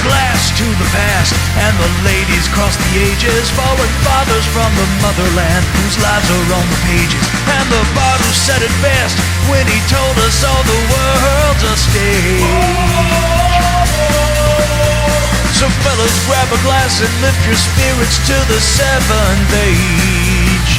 glass to the past, and the ladies cross the ages, fallen fathers from the motherland whose lives are on the pages. And the bard who said it best when he told us all the world's a stage. So fellas, grab a glass and lift your spirits to the seventh age.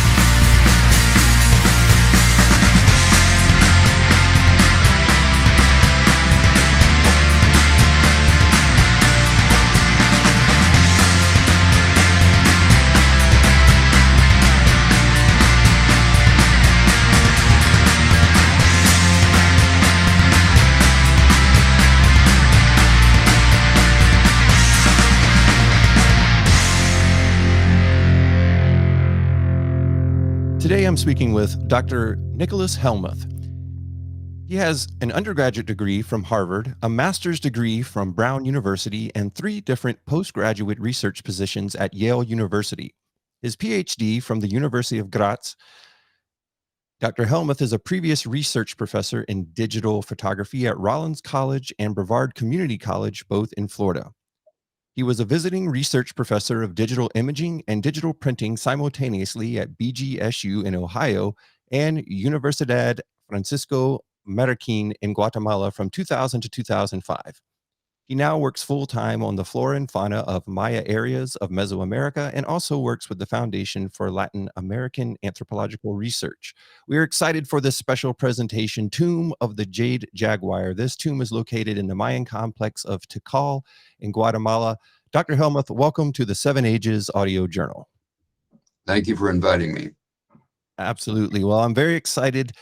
Today I'm speaking with Dr. Nicholas Hellmuth. He has an undergraduate degree from Harvard, a master's degree from Brown University, and 3 different postgraduate research positions at Yale University. His PhD from the University of Graz. Dr. Hellmuth is a previous research professor in digital photography at Rollins College and Brevard Community College, both in Florida. He was a visiting research professor of digital imaging and digital printing simultaneously at BGSU in Ohio and Universidad Francisco Marroquín in Guatemala from 2000 to 2005. He now works full-time on the flora and fauna of Maya areas of Mesoamerica and also works with the Foundation for Latin American Anthropological Research. We are excited for this special presentation, Tomb of the Jade Jaguar. This tomb is located in the Mayan complex of Tikal in Guatemala. Dr. Hellmuth, welcome to the 7 Ages Audio Journal. Thank you for inviting me. Absolutely. Well, I'm very excited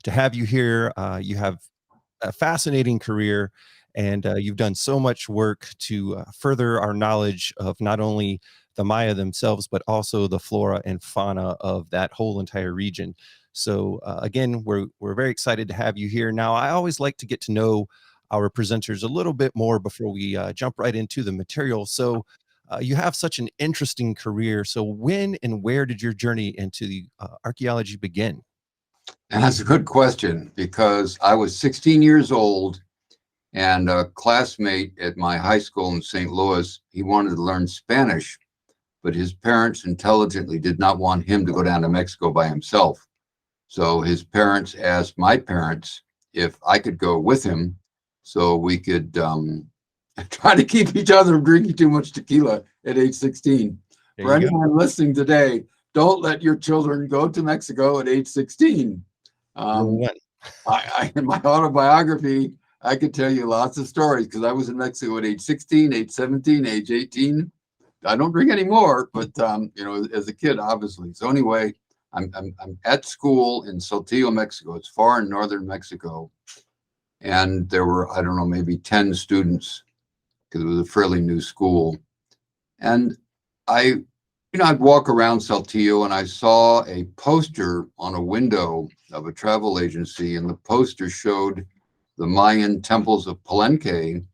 to have you here. You have a fascinating career, and you've done so much work to further our knowledge of not only the Maya themselves, but also the flora and fauna of that whole entire region. So again, we're very excited to have you here. Now, I always like to get to know our presenters a little bit more before we jump right into the material. So you have such an interesting career. So when and where did your journey into the archaeology begin? And that's a good question, because I was 16 years old and a classmate at my high school in St. Louis, he wanted to learn Spanish, but his parents intelligently did not want him to go down to Mexico by himself. So his parents asked my parents if I could go with him so we could try to keep each other from drinking too much tequila at age 16. For anyone listening today, don't let your children go to Mexico at age 16. In my autobiography, I could tell you lots of stories because I was in Mexico at age 16, age 17, age 18. I don't drink anymore, but as a kid, obviously. So anyway, I'm at school in Saltillo, Mexico. It's far in northern Mexico. And there were, I don't know, maybe 10 students because it was a fairly new school. And I'd walk around Saltillo and I saw a poster on a window of a travel agency, and the poster showed the Mayan temples of Palenque,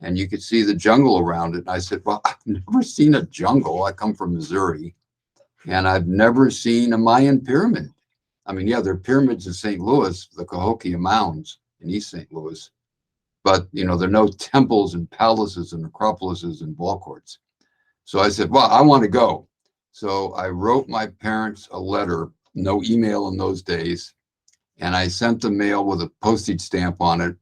and you could see the jungle around it. And I said, well, I've never seen a jungle. I come from Missouri, and I've never seen a Mayan pyramid. I mean, yeah, there are pyramids in St. Louis, the Cahokia Mounds in East St. Louis, but there are no temples and palaces and necropolises and ball courts. So I said, well, I want to go. So I wrote my parents a letter, no email in those days, and I sent the mail with a postage stamp on it.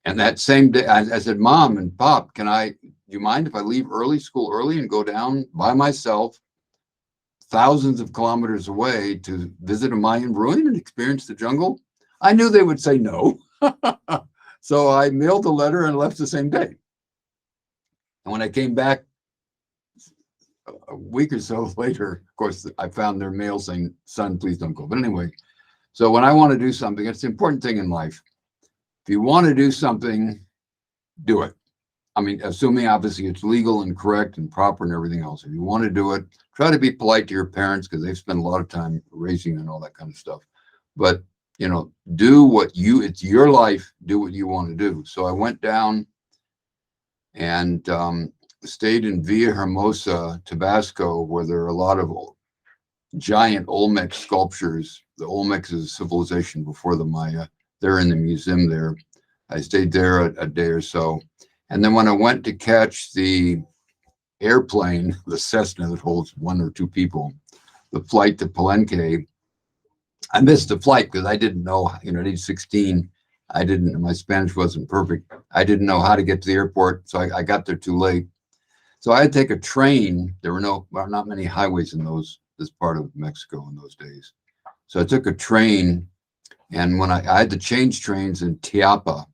And that same day, I said, Mom and Pop, do you mind if I leave school early and go down by myself thousands of kilometers away to visit a Mayan ruin and experience the jungle? I knew they would say no. So I mailed the letter and left the same day. And when I came back a week or so later, of course, I found their mail saying, son, please don't go. But anyway, so when I want to do something, it's an important thing in life. If you want to do something, do it. I mean, assuming obviously it's legal and correct and proper and everything else. If you want to do it, try to be polite to your parents because they've spent a lot of time raising you and all that kind of stuff. But do it's your life, do what you want to do. So I went down and stayed in Villahermosa, Tabasco, where there are a lot of giant Olmec sculptures. The Olmecs is a civilization before the Maya. They're in the museum there. I stayed there a day or so. And then when I went to catch the airplane, the Cessna that holds 1 or 2 people, the flight to Palenque, I missed the flight because I didn't know, at age 16, my Spanish wasn't perfect. I didn't know how to get to the airport, so I got there too late. So I had to take a train. There were not many highways in this part of Mexico in those days. So I took a train, and when I had to change trains in Tiapa.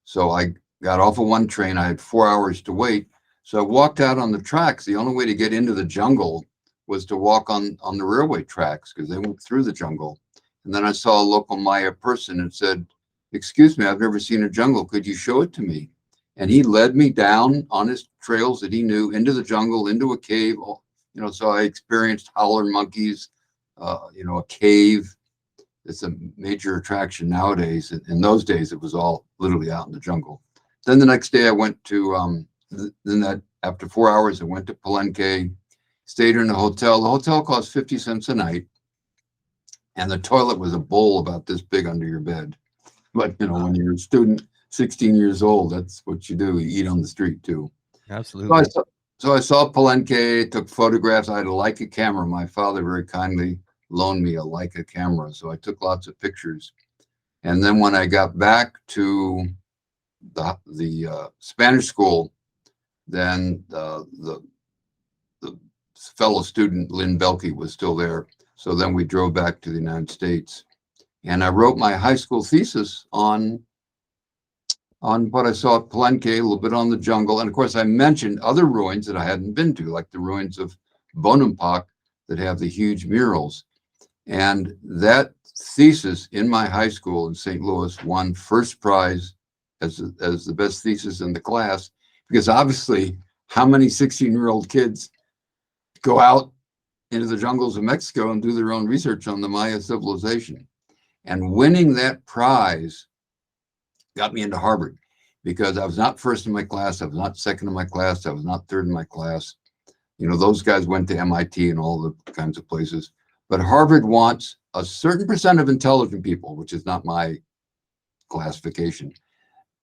So I got off of one train. I had 4 hours to wait. So I walked out on the tracks. The only way to get into the jungle was to walk on the railway tracks because they went through the jungle. And then I saw a local Maya person and said, "Excuse me, I've never seen a jungle. Could you show it to me?" And he led me down on his trails that he knew into the jungle, into a cave. So I experienced howler monkeys, a cave. It's a major attraction nowadays. In those days, it was all literally out in the jungle. Then the next day I went to, after 4 hours, I went to Palenque, stayed in a hotel. The hotel cost 50 cents a night. And the toilet was a bowl about this big under your bed. But, when you're a student, 16 years old, that's what you do. You eat on the street too. Absolutely. So I saw Palenque, took photographs. I had a Leica camera. My father very kindly loaned me a Leica camera. So I took lots of pictures. And then when I got back to the Spanish school, then the fellow student, Lynn Belke, was still there. So then we drove back to the United States. And I wrote my high school thesis on what I saw at Palenque, a little bit on the jungle. And of course, I mentioned other ruins that I hadn't been to, like the ruins of Bonampak that have the huge murals. And that thesis in my high school in St. Louis won first prize as the best thesis in the class, because obviously, how many 16-year-old kids go out into the jungles of Mexico and do their own research on the Maya civilization? And winning that prize got me into Harvard, because I was not first in my class, I was not second in my class, I was not third in my class. Those guys went to MIT and all the kinds of places. But Harvard wants a certain percent of intelligent people, which is not my classification.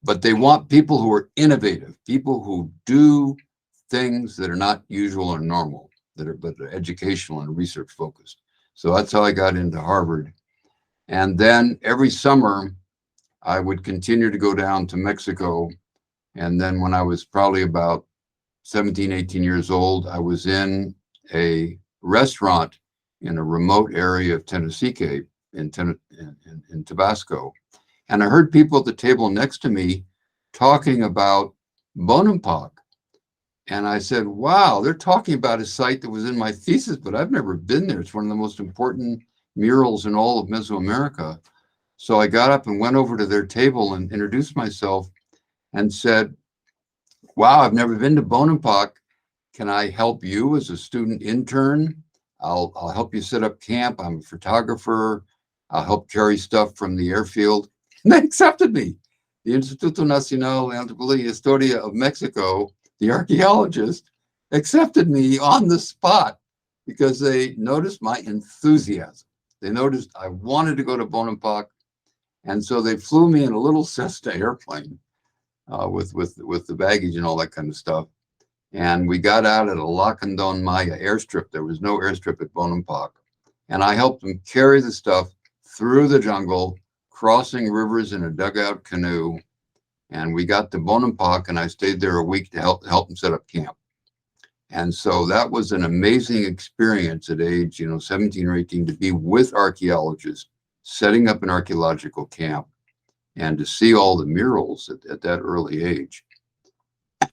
But they want people who are innovative, people who do things that are not usual or normal, but are educational and research focused. So that's how I got into Harvard. And then every summer, I would continue to go down to Mexico. And then when I was probably about 17, 18 years old, I was in a restaurant in a remote area of Tenosique in Tabasco. And I heard people at the table next to me talking about Bonampak. And I said, wow, they're talking about a site that was in my thesis, but I've never been there. It's one of the most important murals in all of Mesoamerica. So I got up and went over to their table and introduced myself and said, wow, I've never been to Bonampak. Can I help you as a student intern? I'll help you set up camp. I'm a photographer. I'll help carry stuff from the airfield. And they accepted me. The Instituto Nacional de Antropología y Historia of Mexico, the archaeologist, accepted me on the spot because they noticed my enthusiasm. They noticed I wanted to go to Bonampak. And so they flew me in a little Cessna airplane with the baggage and all that kind of stuff. And we got out at a Lacandon Maya airstrip. There was no airstrip at Bonampak. And I helped them carry the stuff through the jungle, crossing rivers in a dugout canoe. And we got to Bonampak, and I stayed there a week to help them set up camp. And so that was an amazing experience at age, 17 or 18, to be with archaeologists, setting up an archaeological camp, and to see all the murals at that early age.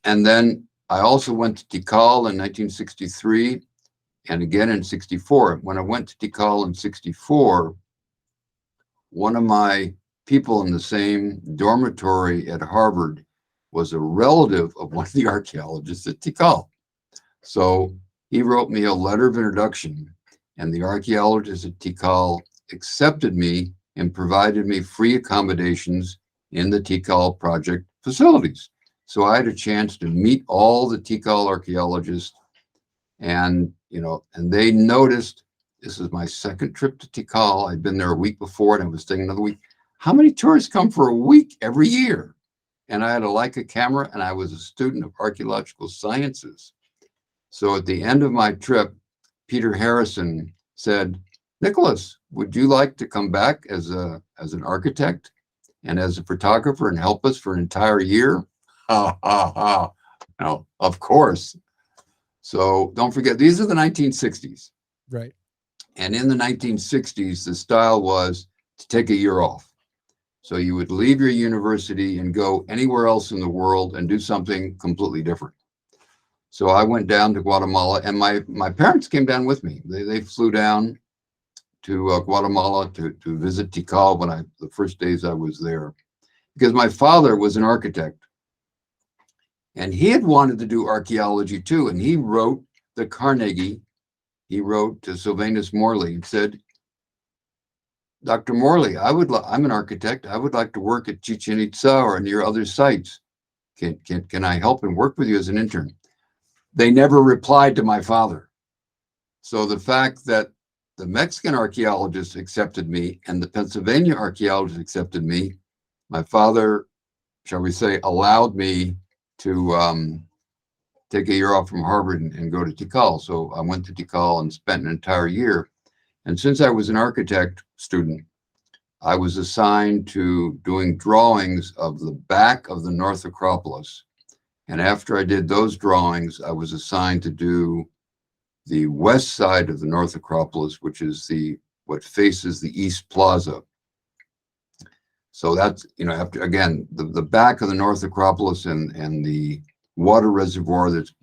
And then I also went to Tikal in 1963 and again in 64. When I went to Tikal in 64, one of my people in the same dormitory at Harvard was a relative of one of the archaeologists at Tikal. So he wrote me a letter of introduction, and the archaeologist at Tikal accepted me and provided me free accommodations in the Tikal project facilities. So I had a chance to meet all the Tikal archaeologists, and they noticed, this is my second trip to Tikal. I'd been there a week before and I was staying another week. How many tourists come for a week every year? and I had a Leica camera, and I was a student of archaeological sciences. So at the end of my trip, Peter Harrison said, "Nicholas, would you like to come back as an architect and as a photographer and help us for an entire year?" Ha ha ha. No, of course. So don't forget, these are the 1960s. Right. And in the 1960s, the style was to take a year off. So you would leave your university and go anywhere else in the world and do something completely different. So I went down to Guatemala, and my parents came down with me. They flew down to Guatemala to visit Tikal the first days I was there, because my father was an architect, and he had wanted to do archaeology too. And he wrote the Carnegie. He wrote to Sylvanus Morley and said, "Dr. Morley, I'm an architect. I would like to work at Chichen Itza or near other sites. Can I help and work with you as an intern?" They never replied to my father. So the fact that the Mexican archaeologists accepted me and the Pennsylvania archaeologists accepted me, my father, shall we say, allowed me to take a year off from Harvard and go to Tikal. So I went to Tikal and spent an entire year. And since I was an architect student, I was assigned to doing drawings of the back of the North Acropolis. And after I did those drawings, I was assigned to do the west side of the North Acropolis, which is what faces the East Plaza. So that's, after, again, the back of the North Acropolis and the water reservoir that's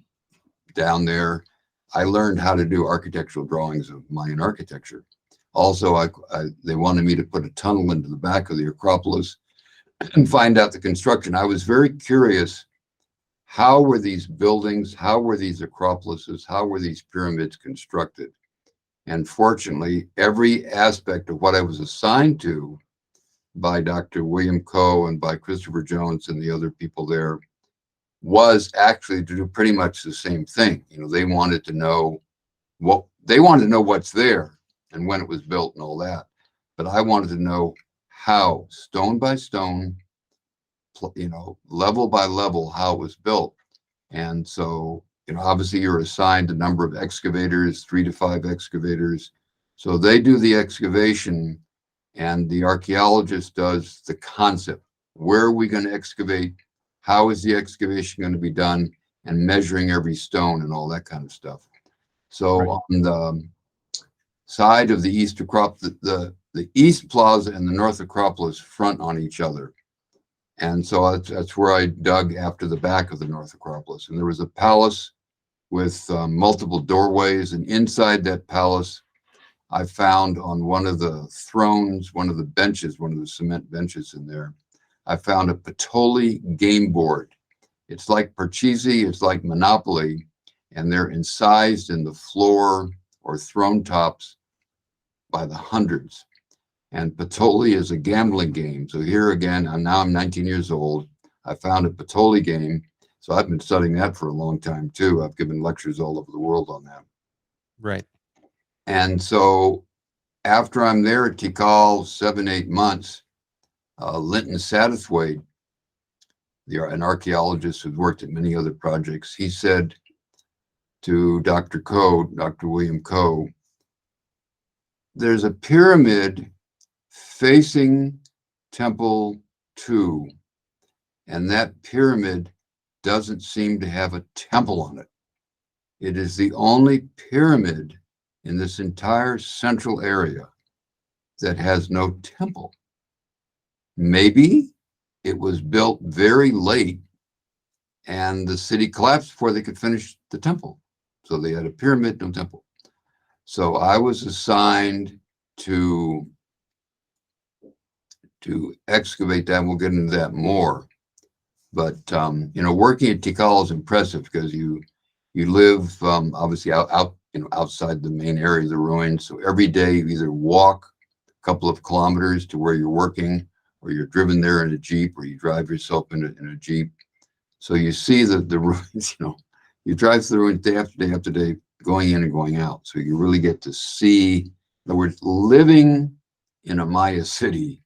down there, I learned how to do architectural drawings of Mayan architecture. Also, they wanted me to put a tunnel into the back of the Acropolis and find out the construction. I was very curious. How were these buildings, how were these acropolises, how were these pyramids constructed? And fortunately, every aspect of what I was assigned to by Dr. William Coe and by Christopher Jones and the other people there was actually to do pretty much the same thing. They wanted to know what's there and when it was built and all that. But I wanted to know how, stone by stone, level by level, how it was built. And so, obviously you're assigned a number of excavators, 3 to 5 excavators. So they do the excavation and the archaeologist does the concept. Where are we going to excavate? How is the excavation going to be done? And measuring every stone and all that kind of stuff. So on the side of the East Acropolis, the East Plaza and the North Acropolis front on each other. And so that's where I dug after the back of the North Acropolis. And there was a palace with multiple doorways. And inside that palace, I found on one of the thrones, one of the benches, one of the cement benches in there, I found a Patoli game board. It's like Parcheesi, it's like Monopoly, and they're incised in the floor or throne tops by the hundreds. And Patoli is a gambling game. So here again, I'm 19 years old. I found a Patoli game. So I've been studying that for a long time too. I've given lectures all over the world on that. Right. And so after I'm there at Tikal 7-8 months, Linton Satterthwaite, an archaeologist who's worked at many other projects, he said to Dr. Coe, Dr. William Coe, "There's a pyramid facing Temple 2, and that pyramid doesn't seem to have a temple on it. It is the only pyramid in this entire central area that has no temple. Maybe it was built very late and the city collapsed before they could finish the temple. So they had a pyramid, no temple." So I was assigned to excavate that, and we'll get into that more. But working at Tikal is impressive because you live obviously outside the main area of the ruins. So every day you either walk a couple of kilometers to where you're working, or you're driven there in a Jeep, or you drive yourself in a Jeep. So you see the ruins. You drive through the ruins day after day after day, going in and going out. So you really get to see. In other words, living in a Maya city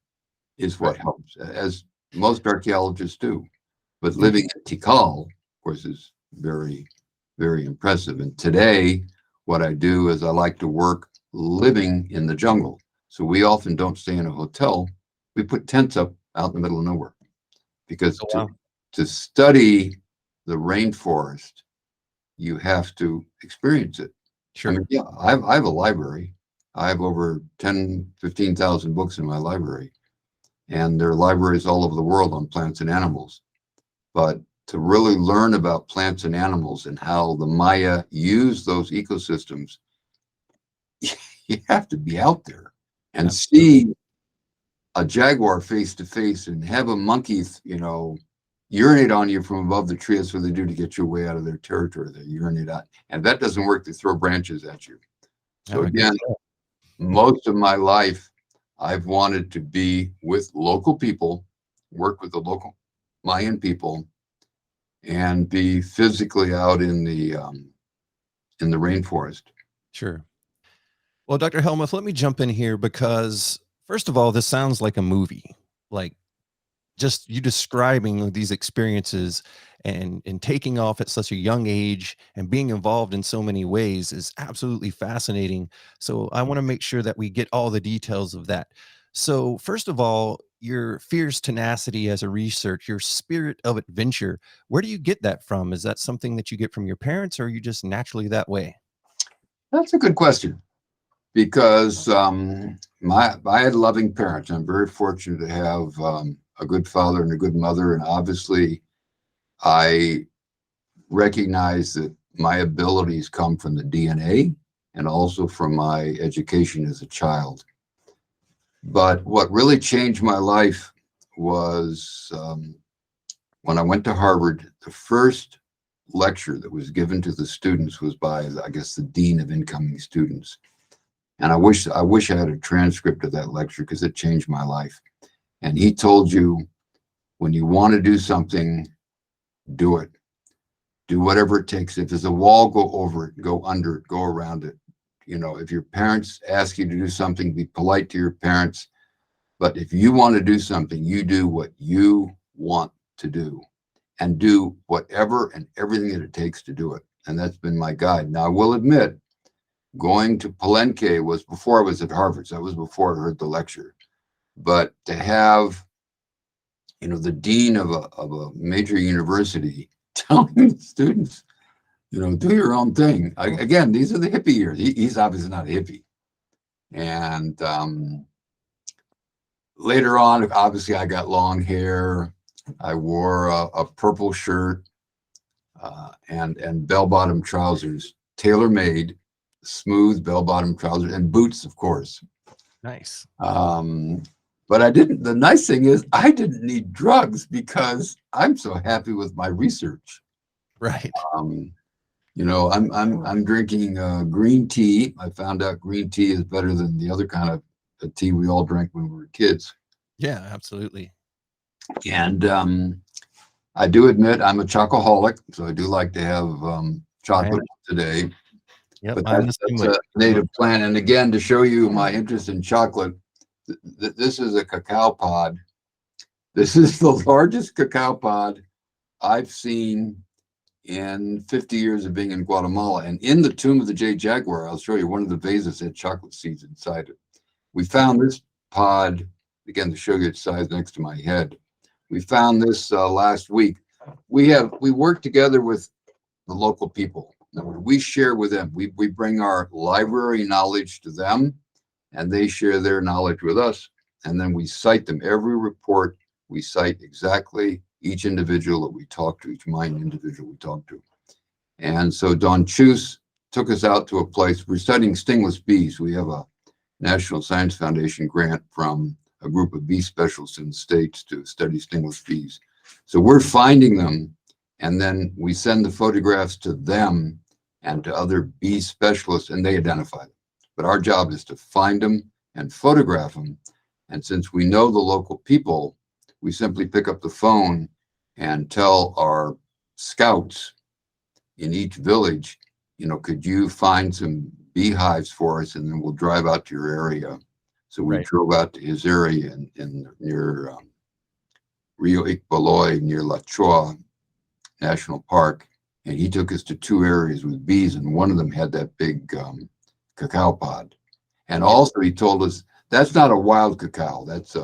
is what helps, as most archaeologists do. But living in Tikal, of course, is very, very impressive. And today, what I do is I like to work living in the jungle. So we often don't stay in a hotel. We put tents up out in the middle of nowhere because Oh, wow. to study the rainforest, you have to experience it. I Sure. mean, yeah, I have a library. I have over 10, 15,000 books in my library, and there are libraries all over the world on plants and animals. But to really learn about plants and animals and how the Maya use those ecosystems, you have to be out there and Absolutely. see a jaguar face to face and have a monkey, urinate on you from above the tree. That's what they do to get you way out of their territory. They urinate out. And that doesn't work. They throw branches at you. Oh, So I guess again, so. most of my life, I've wanted to be with local people, work with the local Mayan people, and be physically out in the rainforest. Sure. Well, Dr. Hellmuth, let me jump in here because, first of all, this sounds like a movie. Like, just you describing these experiences and taking off at such a young age and being involved in so many ways is absolutely fascinating. So I want to make sure that we get all the details of that. So first of all, your fierce tenacity as a researcher, your spirit of adventure, where do you get that from? Is that something that you get from your parents, or are you just naturally that way? That's a good question because I had loving parents. I'm very fortunate to have a good father and a good mother, and obviously I recognize that my abilities come from the DNA and also from my education as a child. But what really changed my life was when I went to Harvard. The first lecture that was given to the students was by, I guess, the dean of incoming students. And I wish I had a transcript of that lecture because it changed my life. And he told you, when you want to do something, do it. Do whatever it takes. If there's a wall, go over it, go under it, go around it. If your parents ask you to do something, be polite to your parents. But if you want to do something, you do what you want to do and do whatever and everything that it takes to do it. And that's been my guide. Now, I will admit, going to Palenque was before I was at Harvard. So that was before I heard the lecture. But to have, the dean of a major university telling the students, do your own thing. Again, these are the hippie years. He's obviously not a hippie. And later on, obviously, I got long hair. I wore a purple shirt and bell-bottom trousers, tailor-made, smooth bell-bottom trousers, and boots, of course. Nice. But I didn't. The nice thing is, I didn't need drugs because I'm so happy with my research. Right. I'm drinking green tea. I found out green tea is better than the other kind of tea we all drank when we were kids. Yeah, absolutely. And I do admit I'm a chocoholic, so I do like to have chocolate today. Yep, But I'm the same that's way. a native plant. And again, to show you my interest in chocolate, this is a cacao pod. This is the largest cacao pod I've seen in 50 years of being in Guatemala. And in the tomb of the Jade Jaguar, I'll show you, one of the vases had chocolate seeds inside it. We found this pod, again, to show you its size next to my head. We found this last week. We work together with the local people. We share with them. We bring our library knowledge to them, and they share their knowledge with us. And then we cite them. Every report, we cite exactly each individual that we talk to, each Mayan individual we talk to. And so Don Chus took us out to a place. We're studying stingless bees. We have a National Science Foundation grant from a group of bee specialists in the States to study stingless bees. So we're finding them, and then we send the photographs to them and to other bee specialists, and they identify them. But our job is to find them and photograph them. And since we know the local people, we simply pick up the phone and tell our scouts in each village, could you find some beehives for us, and then we'll drive out to your area. So we Right. drove out to his area near Rio Ikbaloy near La Choa National Park. And he took us to 2 areas with bees, and one of them had that big cacao pod. And also he told us that's not a wild cacao. That's,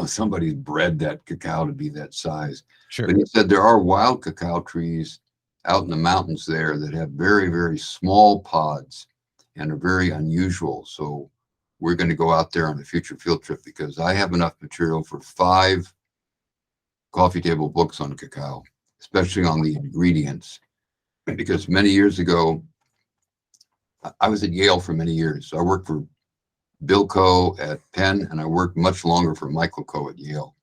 somebody's bred that cacao to be that size. Sure. But he said there are wild cacao trees out in the mountains there that have very, very small pods and are very unusual. So we're going to go out there on a future field trip because I have enough material for 5 coffee table books on cacao, especially on the ingredients. Because many years ago, I was at Yale for many years. So I worked for Bill Coe at Penn, and I worked much longer for Michael Coe at Yale.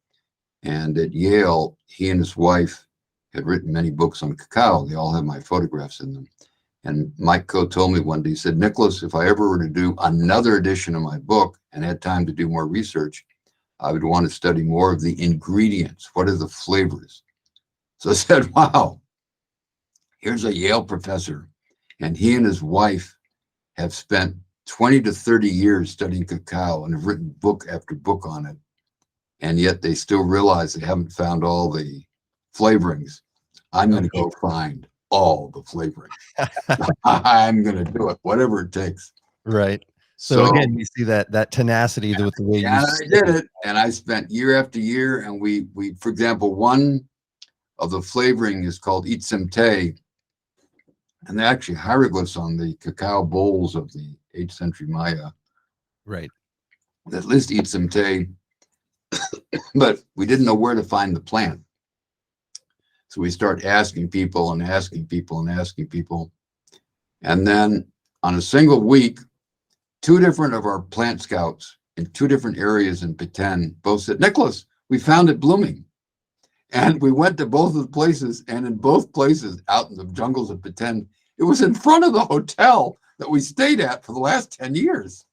And at Yale, he and his wife had written many books on cacao. They all have my photographs in them. And Mike Coe told me one day, he said, Nicholas, if I ever were to do another edition of my book and had time to do more research, I would want to study more of the ingredients. What are the flavors? So I said, wow, here's a Yale professor, and he and his wife have spent 20 to 30 years studying cacao and have written book after book on it. And yet they still realize they haven't found all the flavorings. I'm going to go find all the flavorings. I'm going to do it, whatever it takes. Right. So again, you see that tenacity with the way you. And I did it, and I spent year after year. And we, for example, one of the flavoring is called Itzimte, and they're actually hieroglyphs on the cacao bowls of the 8th century Maya. Right. That list Itzimte, but we didn't know where to find the plant. So we start asking people and asking people and asking people. And then on a single week, 2 different of our plant scouts in 2 different areas in Peten both said, Nicholas, we found it blooming. And we went to both of the places, and in both places out in the jungles of Peten, it was in front of the hotel that we stayed at for the last 10 years.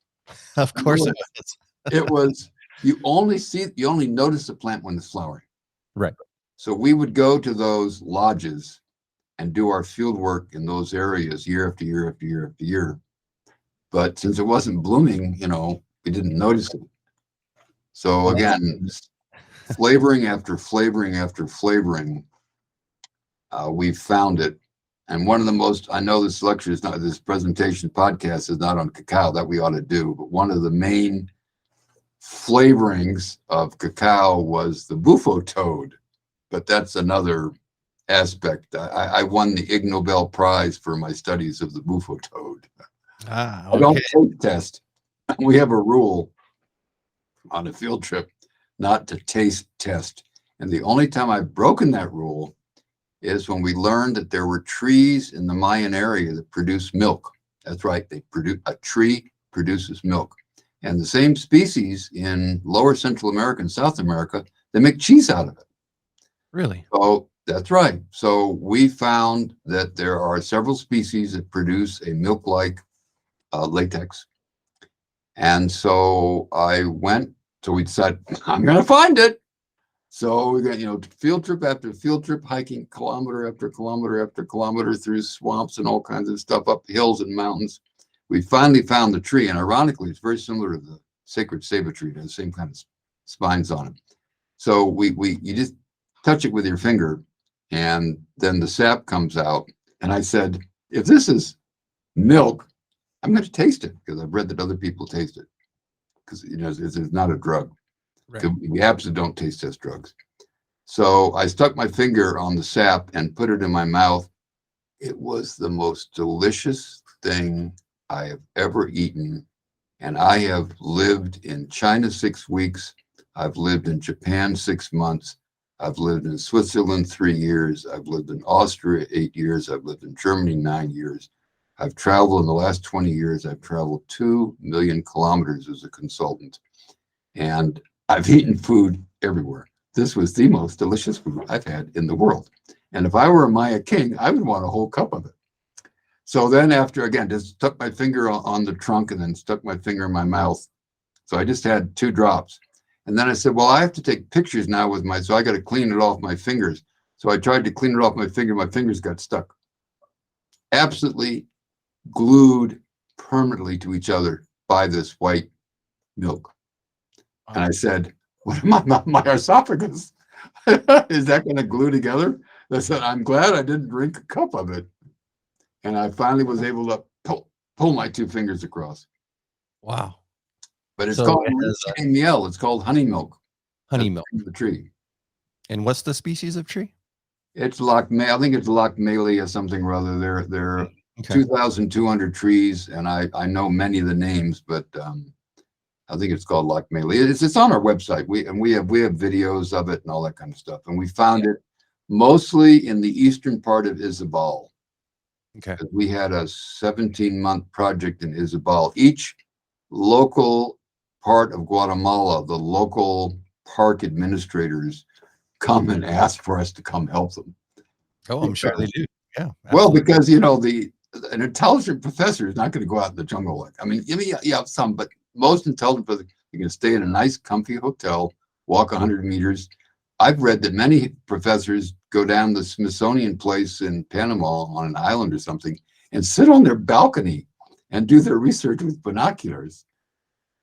Of course it was. It was, you only notice the plant when it's flowering. Right. So we would go to those lodges and do our field work in those areas year after year after year after year. But since it wasn't blooming, we didn't notice it. So again, flavoring after flavoring after flavoring, we found it. And one of the most, I know this lecture is not, this presentation podcast is not on cacao, that we ought to do, but one of the main flavorings of cacao was the bufo toad. But that's another aspect. I won the Ig Nobel Prize for my studies of the bufo toad. Okay. I don't taste test. We have a rule on a field trip not to taste test. And the only time I've broken that rule is when we learned that there were trees in the Mayan area that produce milk. That's right. A tree produces milk. And the same species in lower Central America and South America, they make cheese out of it. Really? So that's right. So we found that there are several species that produce a milk-like latex. And so we decided, I'm going to find it. So we got, field trip after field trip, hiking kilometer after kilometer after kilometer through swamps and all kinds of stuff, up hills and mountains. We finally found the tree. And ironically, it's very similar to the sacred ceiba tree. It has the same kind of spines on it. So you just touch it with your finger, and then the sap comes out. And I said, if this is milk, I'm going to taste it, because I've read that other people taste it, because it's not a drug. Right. We absolutely don't taste test drugs. So I stuck my finger on the sap and put it in my mouth. It was the most delicious thing I have ever eaten. And I have lived in China 6 weeks. I've lived in Japan 6 months. I've lived in Switzerland 3 years. I've lived in Austria 8 years. I've lived in Germany 9 years. I've traveled in the last 20 years. I've traveled 2 million kilometers as a consultant. And I've eaten food everywhere. This was the most delicious food I've had in the world. And if I were a Maya king, I would want a whole cup of it. So then after, again, just stuck my finger on the trunk and then stuck my finger in my mouth. So I just had 2 drops. And then I said, well, I have to take pictures now so I got to clean it off my fingers. So I tried to clean it off my finger. My fingers got stuck. Absolutely glued permanently to each other by this white milk. And I said, What am I, my esophagus? Is that going to glue together? I said, I'm glad I didn't drink a cup of it. And I finally was able to pull my two fingers across. Wow. But it's So called it has miel. It's called honey milk. honey That's milk. the name of the tree. And what's the species of tree? It's I think it's Lochmalia something or other. There are Okay. 2,200 trees, and I know many of the names, but I think it's called Lochmalia. It's on our website. We have videos of it and all that kind of stuff. And we found it mostly in the eastern part of Isabel. Okay. We had a 17-month project in Isabel. Each local part of Guatemala, the local park administrators come and ask for us to come help them. Oh, I'm sure they do. Yeah. Well, Absolutely. because an intelligent professor is not going to go out in the jungle. I mean, you have some, but most intelligent professors are going to stay in a nice, comfy hotel, walk 100 meters. I've read that many professors go down the Smithsonian place in Panama on an island or something and sit on their balcony and do their research with binoculars.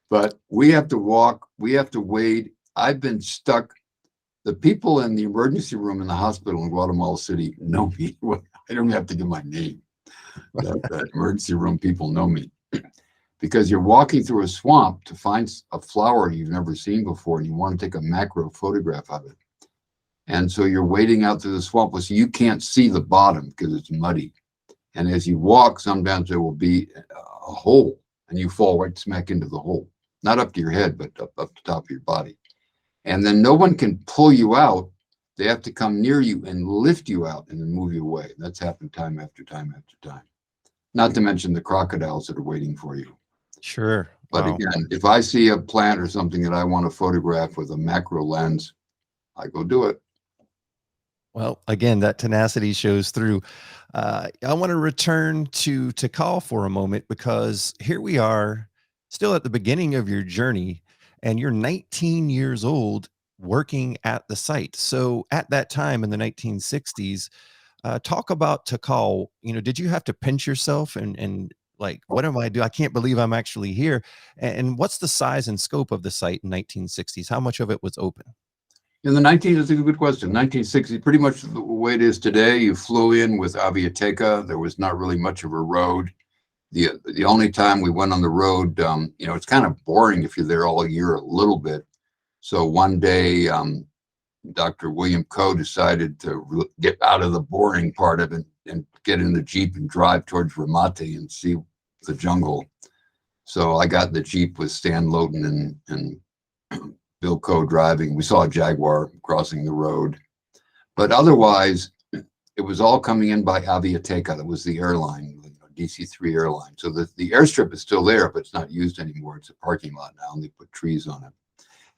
But we have to walk, we have to wade. I've been stuck. The people in the emergency room in the hospital in Guatemala City know me. I don't have to give my name. That emergency room people know me. Because you're walking through a swamp to find a flower you've never seen before, and you want to take a macro photograph of it. And so you're wading out through the swamp, so you can't see the bottom because it's muddy. And as you walk, sometimes there will be a hole, and you fall right smack into the hole. Not up to your head, but up the top of your body. And then no one can pull you out. They have to come near you and lift you out and then move you away. That's happened time after time after time. Not to mention the crocodiles that are waiting for you. Sure. But Wow. again, if I see a plant or something that I want to photograph with a macro lens, I go do it. Well, again, that tenacity shows through. I want to return to Tikal for a moment, because here we are still at the beginning of your journey, and you're 19 years old working at the site. So at that time in the 1960s, talk about Tikal. Did you have to pinch yourself and like, what am I doing? I can't believe I'm actually here. And what's the size and scope of the site in 1960s? How much of it was open? In the 19, that's a good question. 1960, pretty much the way it is today. You flew in with Aviateca. There was not really much of a road. The only time we went on the road, it's kind of boring if you're there all year a little bit. So one day, Dr. William Coe decided to get out of the boring part of it and get in the Jeep and drive towards Ramate and see the jungle. So I got in the Jeep with Stan Loden and Bill Coe driving. We saw a Jaguar crossing the road. But otherwise, it was all coming in by Aviateca. That was the airline, DC-3 airline. So the airstrip is still there, but it's not used anymore. It's a parking lot now, and they put trees on it.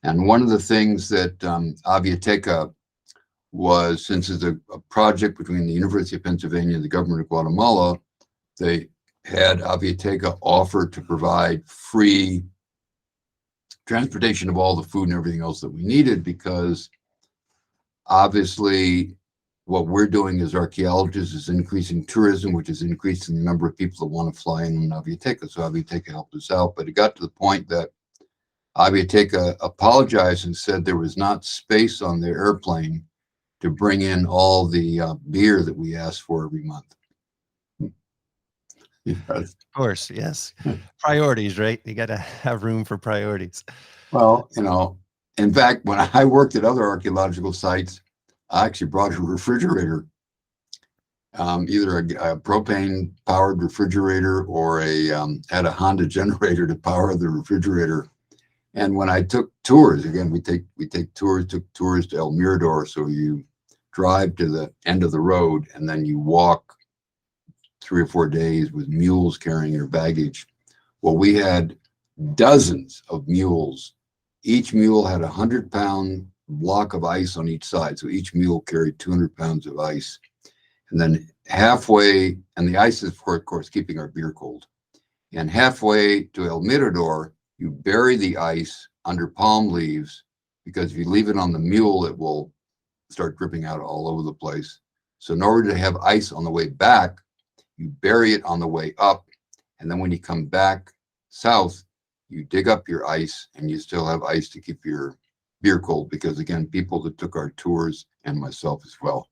And one of the things that Aviateca was, since it's a project between the University of Pennsylvania and the government of Guatemala, they had Aviateca offer to provide free transportation of all the food and everything else that we needed, because obviously what we're doing as archaeologists is increasing tourism, which is increasing the number of people that want to fly in Aviateca. So Aviateca helped us out, but it got to the point that Aviateca apologized and said there was not space on their airplane to bring in all the beer that we asked for every month. Yes. Of course, yes. Priorities, right? You got to have room for priorities. Well, in fact, when I worked at other archaeological sites, I actually brought a refrigerator, either a propane-powered refrigerator or had a Honda generator to power the refrigerator. And when I took tours, again, we took tours to El Mirador. So you drive to the end of the road and then you walk 3 or 4 days with mules carrying your baggage. Well, we had dozens of mules. Each mule had 100-pound block of ice on each side. So each mule carried 200 pounds of ice. And then halfway, and the ice is, of course, keeping our beer cold. And halfway to El Mirador, you bury the ice under palm leaves, because if you leave it on the mule, it will start dripping out all over the place. So in order to have ice on the way back, you bury it on the way up. And then when you come back south, you dig up your ice and you still have ice to keep your beer cold, because again, people that took our tours and myself as well,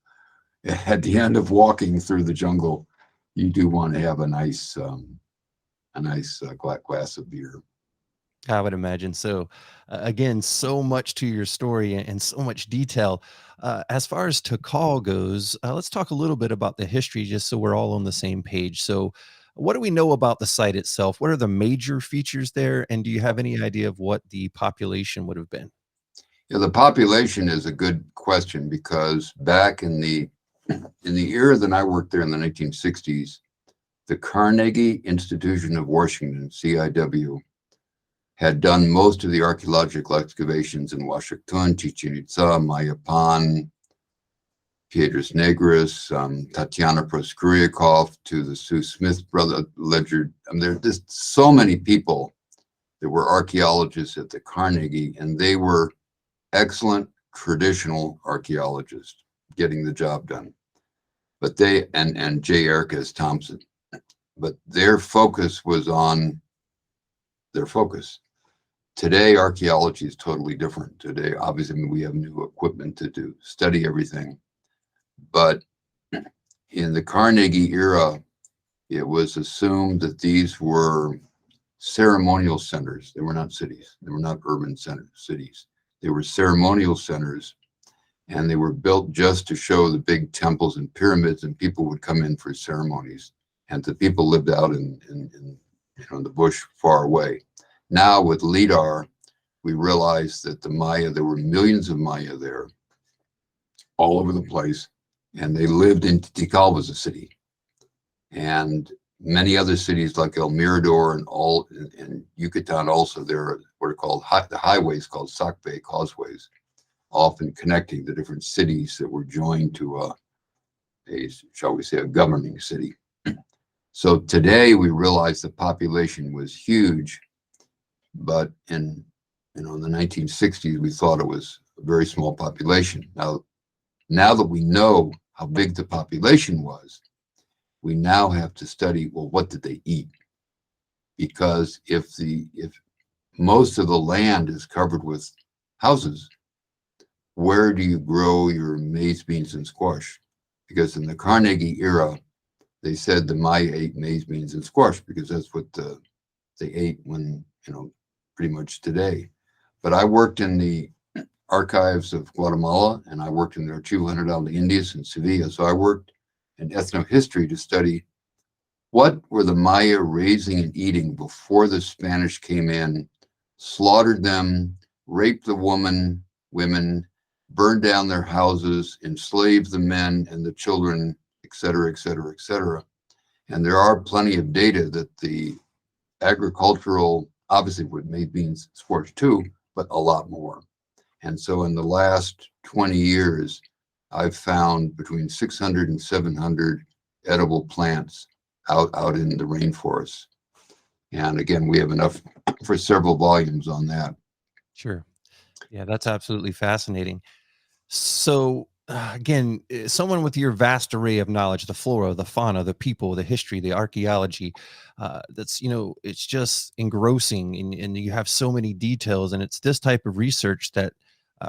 at the end of walking through the jungle, you do want to have a nice glass of beer. I would imagine so. Again, so much to your story and so much detail. As far as Tikal goes, let's talk a little bit about the history just so we're all on the same page. So, what do we know about the site itself? What are the major features there? And do you have any idea of what the population would have been? Yeah, the population is a good question, because back in the era that I worked there in the 1960s, the Carnegie Institution of Washington, CIW, had done most of the archaeological excavations in Washington, Chichen Itza, Mayapan, Piedras Negras, Tatiana Proskuryakov, to the Sue Smith brother ledger. There are just so many people that were archaeologists at the Carnegie, and they were excellent traditional archaeologists getting the job done. But they, and J. Ericus Thompson, but their focus was on their focus. Today, archaeology is totally different. Today, obviously, we have new equipment to study everything. But in the Carnegie era, it was assumed that these were ceremonial centers. They were not cities. They were not urban cities. They were ceremonial centers, and they were built just to show the big temples and pyramids, and people would come in for ceremonies. And the people lived out in the bush far away. Now with LIDAR, we realized that the Maya, there were millions of Maya there, all over the place, and they lived in Tikal was a city, and many other cities like El Mirador and Yucatan also. There are what are called the highways called Sakbe causeways, often connecting the different cities that were joined to shall we say, a governing city. So today we realize the population was huge, but in the 1960s we thought it was a very small population. Now that we know how big the population was, we now have to study, well, what did they eat? Because if most of the land is covered with houses, where do you grow your maize, beans, and squash? Because in the Carnegie era, they said the Maya ate maize, beans, and squash because that's what they ate when, pretty much today. But I worked in the archives of Guatemala, and I worked in the Archivo General de Indias in Sevilla. So I worked in ethnohistory to study what were the Maya raising and eating before the Spanish came in, slaughtered them, raped the women, burned down their houses, enslaved the men and the children, et cetera, et cetera, et cetera. And there are plenty of data that the agricultural, obviously with maize, beans, squash too, but a lot more. And so in the last 20 years, I've found between 600 and 700 edible plants out in the rainforest. And again, we have enough for several volumes on that. Sure. Yeah, that's absolutely fascinating. So again, someone with your vast array of knowledge, the flora, the fauna, the people, the history, the archaeology, that's, it's just engrossing, and you have so many details, and it's this type of research that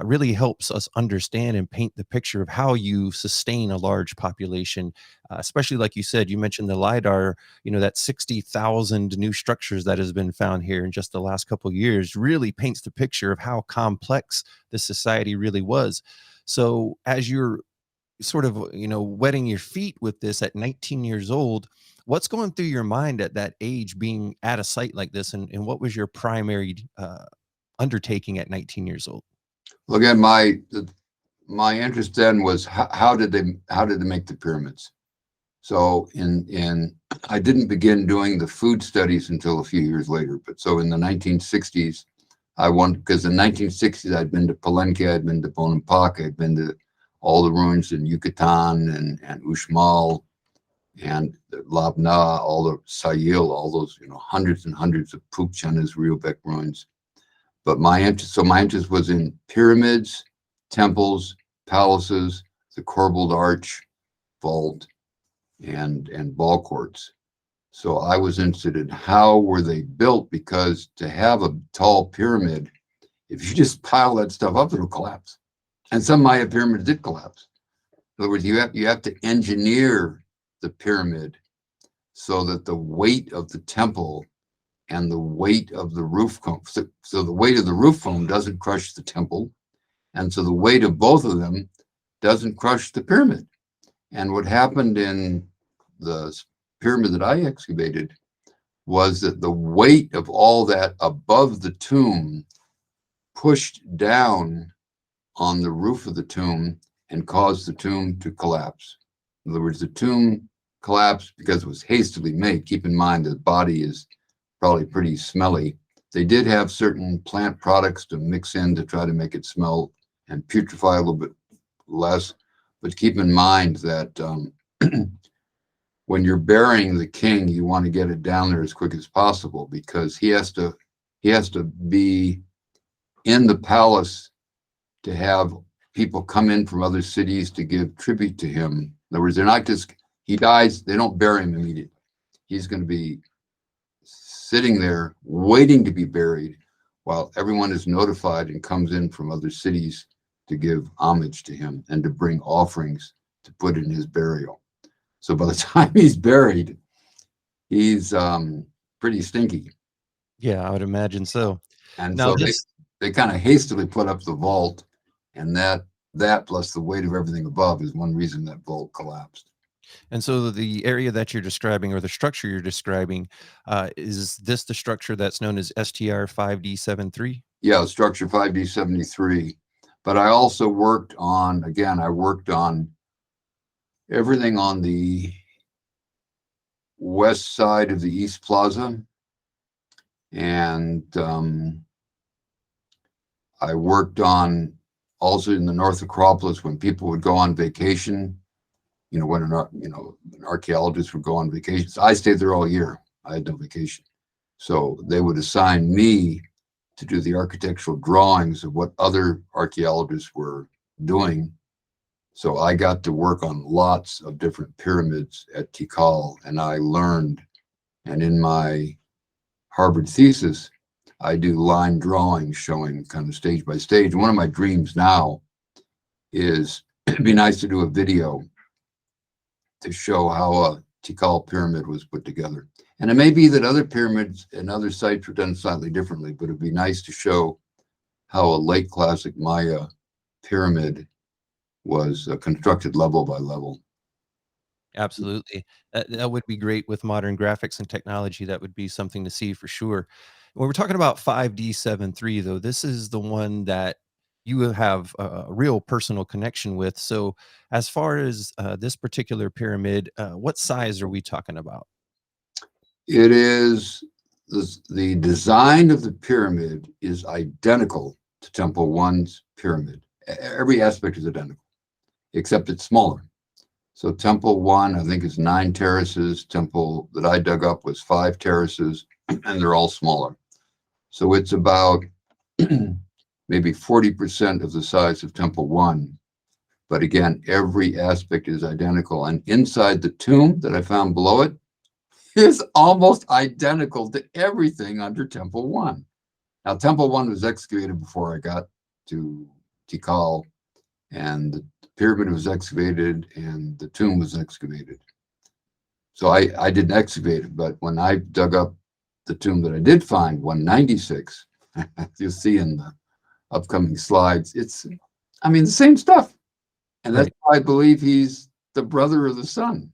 really helps us understand and paint the picture of how you sustain a large population, especially like you said, you mentioned the LIDAR, that 60,000 new structures that has been found here in just the last couple of years really paints the picture of how complex this society really was. So as you're sort of, wetting your feet with this at 19 years old, what's going through your mind at that age being at a site like this? And what was your primary undertaking at 19 years old? Well, again, my interest then was how did they make the pyramids? So I didn't begin doing the food studies until a few years later. But so in the 1960s, because in the 1960s I'd been to Palenque, I'd been to Bonampak, I'd been to all the ruins in Yucatan and Uxmal and Labna, all the Sayil, all those hundreds and hundreds of Pukchanas, Riobek ruins. But my interest was in pyramids, temples, palaces, the corbelled arch, vault, and ball courts. So I was interested in how were they built, because to have a tall pyramid If you just pile that stuff up, it'll collapse. And some Maya pyramids did collapse. In other words, you have to engineer the pyramid so that the weight of the temple and the weight of the roof cone, so the weight of the roof cone doesn't crush the temple, and so the weight of both of them doesn't crush the pyramid. And what happened in the pyramid that I excavated was that the weight of all that above the tomb pushed down on the roof of the tomb and caused the tomb to collapse. In other words, the tomb collapsed because it was hastily made. Keep in mind the body is probably pretty smelly. They did have certain plant products to mix in to try to make it smell and putrefy a little bit less. But keep in mind that when you're burying the king, you want to get it down there as quick as possible, because he has to be in the palace to have people come in from other cities to give tribute to him. In other words, they're not just, he dies, they don't bury him immediately. He's going to be sitting there waiting to be buried while everyone is notified and comes in from other cities to give homage to him and to bring offerings to put in his burial. So by the time he's buried, he's pretty stinky. Yeah, I would imagine so. And Now so this, they kind of hastily put up the vault, and that plus the weight of everything above is one reason that vault collapsed. and so the area that you're describing, or the structure you're describing, is this the structure that's known as STR 5D73? Yeah, structure 5D73. But I also worked on, again, I worked on everything on the west side of the East Plaza. And I worked on also in the North Acropolis when people would go on vacation, when an archaeologist would go on vacation. So I stayed there all year. I had no vacation. So they would assign me to do the architectural drawings of what other archaeologists were doing. So I got to work on lots of different pyramids at Tikal, and I learned. And in my Harvard thesis, I do line drawings showing kind of stage by stage. One of my dreams now is it'd be nice to do a video to show how a Tikal pyramid was put together. And it may be that other pyramids and other sites were done slightly differently, but it'd be nice to show how a late classic Maya pyramid was constructed level by level. Absolutely. That would be great with modern graphics and technology. That would be something to see for sure. When we're talking about 5D73, though, this is the one that you have a real personal connection with. So as far as this particular pyramid, what size are we talking about? It is, the design of the pyramid is identical to Temple One's pyramid. Every aspect is identical, except it's smaller. So Temple One, I think, is 9 terraces. Temple that I dug up was 5 terraces, and they're all smaller. So it's about maybe 40% of the size of Temple One. But again, every aspect is identical. And inside the tomb that I found below it is almost identical to everything under Temple One. Now, Temple One was excavated before I got to Tikal, and the pyramid was excavated and the tomb was excavated. So I didn't excavate it, but when I dug up the tomb that I did find, 196, you'll see in the upcoming slides, it's, the same stuff. And that's why I believe he's the brother of the son.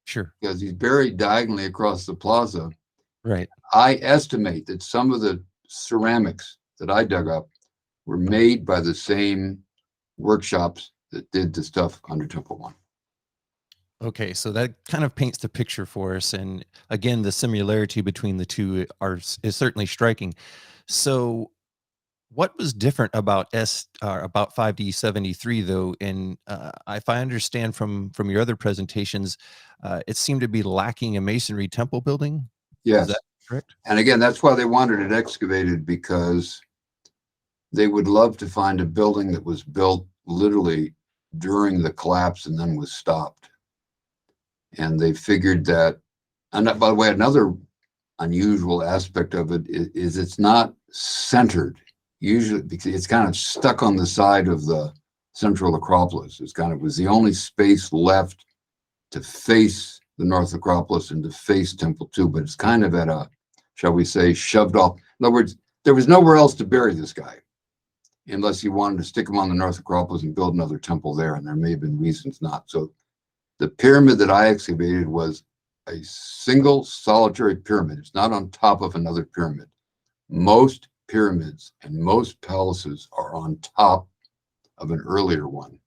Sure. Because he's buried diagonally across the plaza. Right. I estimate that some of the ceramics that I dug up were made by the same workshops that did the stuff under Temple One. Okay, so that kind of paints the picture for us. And again, the similarity between the two is certainly striking. So what was different about about 5D73 though? And if I understand from your other presentations, it seemed to be lacking a masonry temple building. Yes. Is that correct? And again, that's why they wanted it excavated, because they would love to find a building that was built literally during the collapse and then was stopped. And they figured that, and by the way, another unusual aspect of it is it's not centered. usually because it's kind of stuck on the side of the central Acropolis. It's kind of was the only space left to face the North Acropolis and to face Temple 2, but it's kind of at a, shall we say, shoved off. In other words, there was nowhere else to bury this guy unless you wanted to stick him on the North Acropolis and build another temple there, and there may have been reasons not. So the pyramid that I excavated was a single solitary pyramid. It's not on top of another pyramid. Most pyramids and most palaces are on top of an earlier one.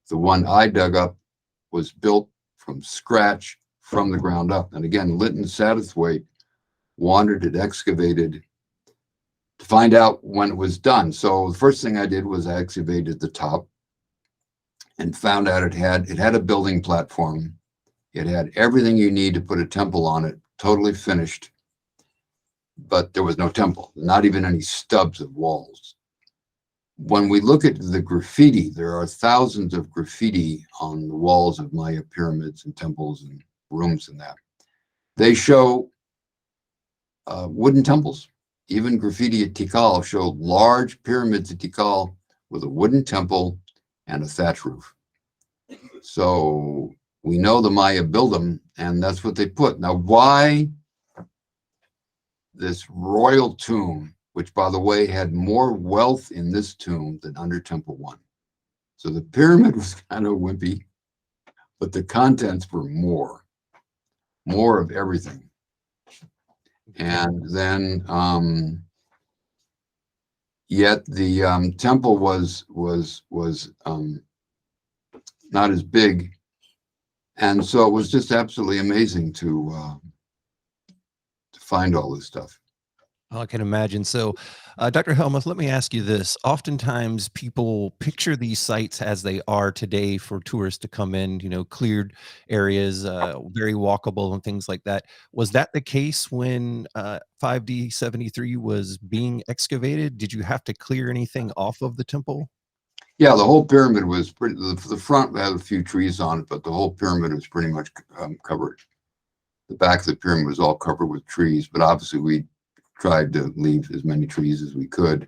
The one I dug up was built from scratch, from the ground up. And again, Linton Satterthwaite wanted it excavated to find out when it was done. So the first thing I did was I excavated the top and found out it had a building platform. It had everything you need to put a temple on it, totally finished. But there was no temple, not even any stubs of walls. When we look at the graffiti, there are thousands of graffiti on the walls of Maya pyramids and temples and rooms and that. They show wooden temples. Even graffiti at Tikal showed large pyramids at Tikal with a wooden temple and a thatch roof. So we know the Maya built them, and that's what they put. Now, why this royal tomb, which, by the way, had more wealth in this tomb than under Temple 1? So the pyramid was kind of wimpy, but the contents were more of everything. And then, yet the temple was not as big, and so it was just absolutely amazing to find all this stuff. I can imagine. So, Dr. Hellmuth, let me ask you this. Oftentimes people picture these sites as they are today for tourists to come in, cleared areas, very walkable and things like that. Was that the case when 5D 73 was being excavated? Did you have to clear anything off of the temple? Yeah, the whole pyramid was pretty, the front had a few trees on it, but the whole pyramid was pretty much covered. The back of the pyramid was all covered with trees, but obviously we tried to leave as many trees as we could.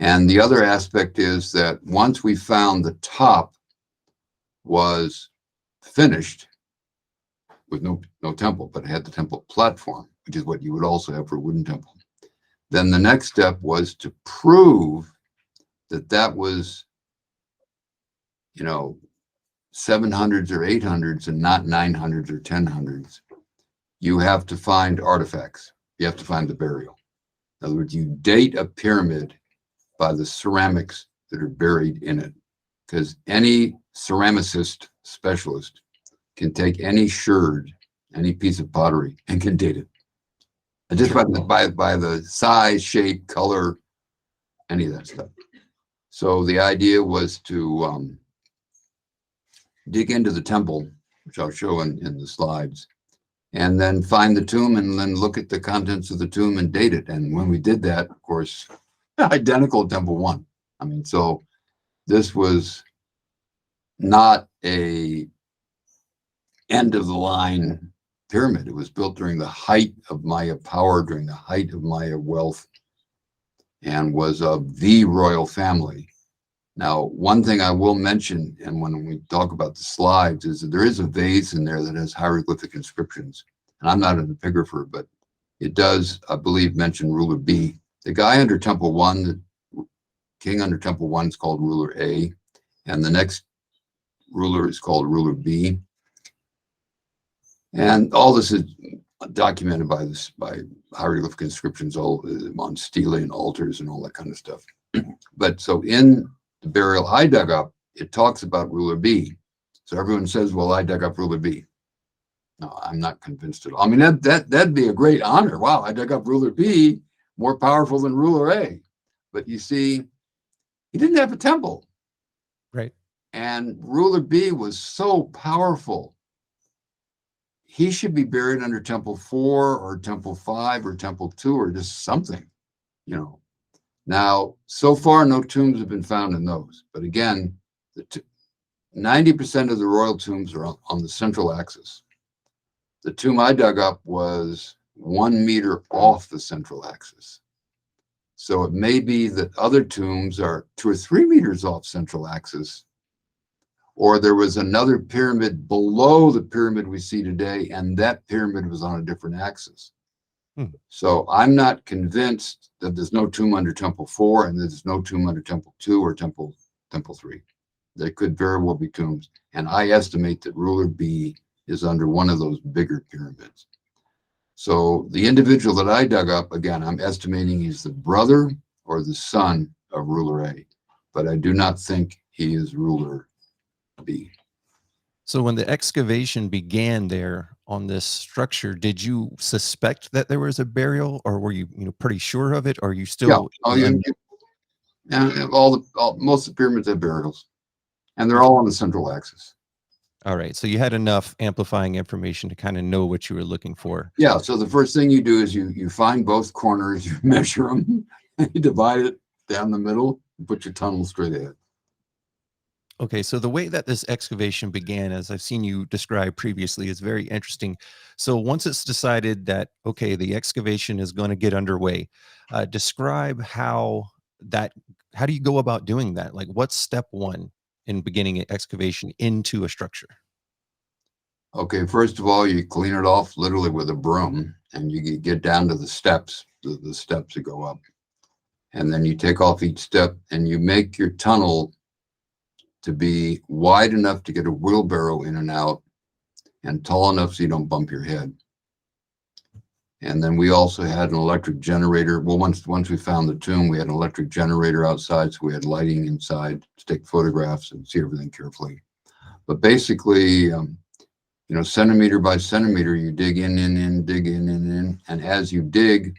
And the other aspect is that once we found the top was finished with no temple, but it had the temple platform, which is what you would also have for a wooden temple. Then the next step was to prove that that was, 700s or 800s and not 900s or 1000s. You have to find artifacts. You have to find the burial. In other words, you date a pyramid by the ceramics that are buried in it, because any ceramicist specialist can take any sherd, any piece of pottery, and can date it. And just by the size, shape, color, any of that stuff. So the idea was to dig into the temple, which I'll show in the slides, and then find the tomb and then look at the contents of the tomb and date it. And when we did that, of course, identical to Temple 1. I mean, so this was not a end of the line pyramid. It was built during the height of Maya power, during the height of Maya wealth, and was of the royal family. Now, one thing I will mention, and when we talk about the slides, is that there is a vase in there that has hieroglyphic inscriptions. And I'm not an epigrapher, but it does, I believe, mention ruler B. The guy under Temple 1, the king under Temple 1 is called ruler A, and the next ruler is called ruler B. And all this is documented by hieroglyphic inscriptions all on stelae and altars and all that kind of stuff. But so in the burial I dug up, it talks about ruler B. So everyone says, well, I dug up ruler B. No, I'm not convinced at all. I mean, that'd be a great honor. Wow, I dug up ruler B, more powerful than ruler A. But you see, he didn't have a temple. Right. And ruler B was so powerful. He should be buried under Temple 4 or Temple 5 or Temple 2 or just something, Now, so far, no tombs have been found in those. But again, 90% of the royal tombs are on the central axis. The tomb I dug up was 1 meter off the central axis. So it may be that other tombs are 2 or 3 meters off central axis, or there was another pyramid below the pyramid we see today, and that pyramid was on a different axis. So I'm not convinced that there's no tomb under Temple 4 and there's no tomb under Temple 2 or Temple 3. There could very well be tombs. And I estimate that ruler B is under one of those bigger pyramids. So the individual that I dug up, again, I'm estimating he's the brother or the son of ruler A, but I do not think he is ruler B. So when the excavation began there on this structure, did you suspect that there was a burial, or were you, pretty sure of it? Or are you still? Yeah. Most of the pyramids have burials, and they're all on the central axis. All right. So you had enough amplifying information to kind of know what you were looking for. Yeah. So the first thing you do is you find both corners, you measure them, and you divide it down the middle, and put your tunnel straight ahead. Okay, so the way that this excavation began, as I've seen you describe previously, is very interesting. So once it's decided that, okay, the excavation is going to get underway, describe how do you go about doing that? Like, what's step one in beginning an excavation into a structure? Okay, first of all, you clean it off literally with a broom, and you get down to the steps, the steps that go up. And then you take off each step, and you make your tunnel to be wide enough to get a wheelbarrow in and out, and tall enough so you don't bump your head. And then we also had an electric generator. Well, once we found the tomb, we had an electric generator outside, so we had lighting inside to take photographs and see everything carefully. But basically, centimeter by centimeter, you dig in, dig in. And as you dig,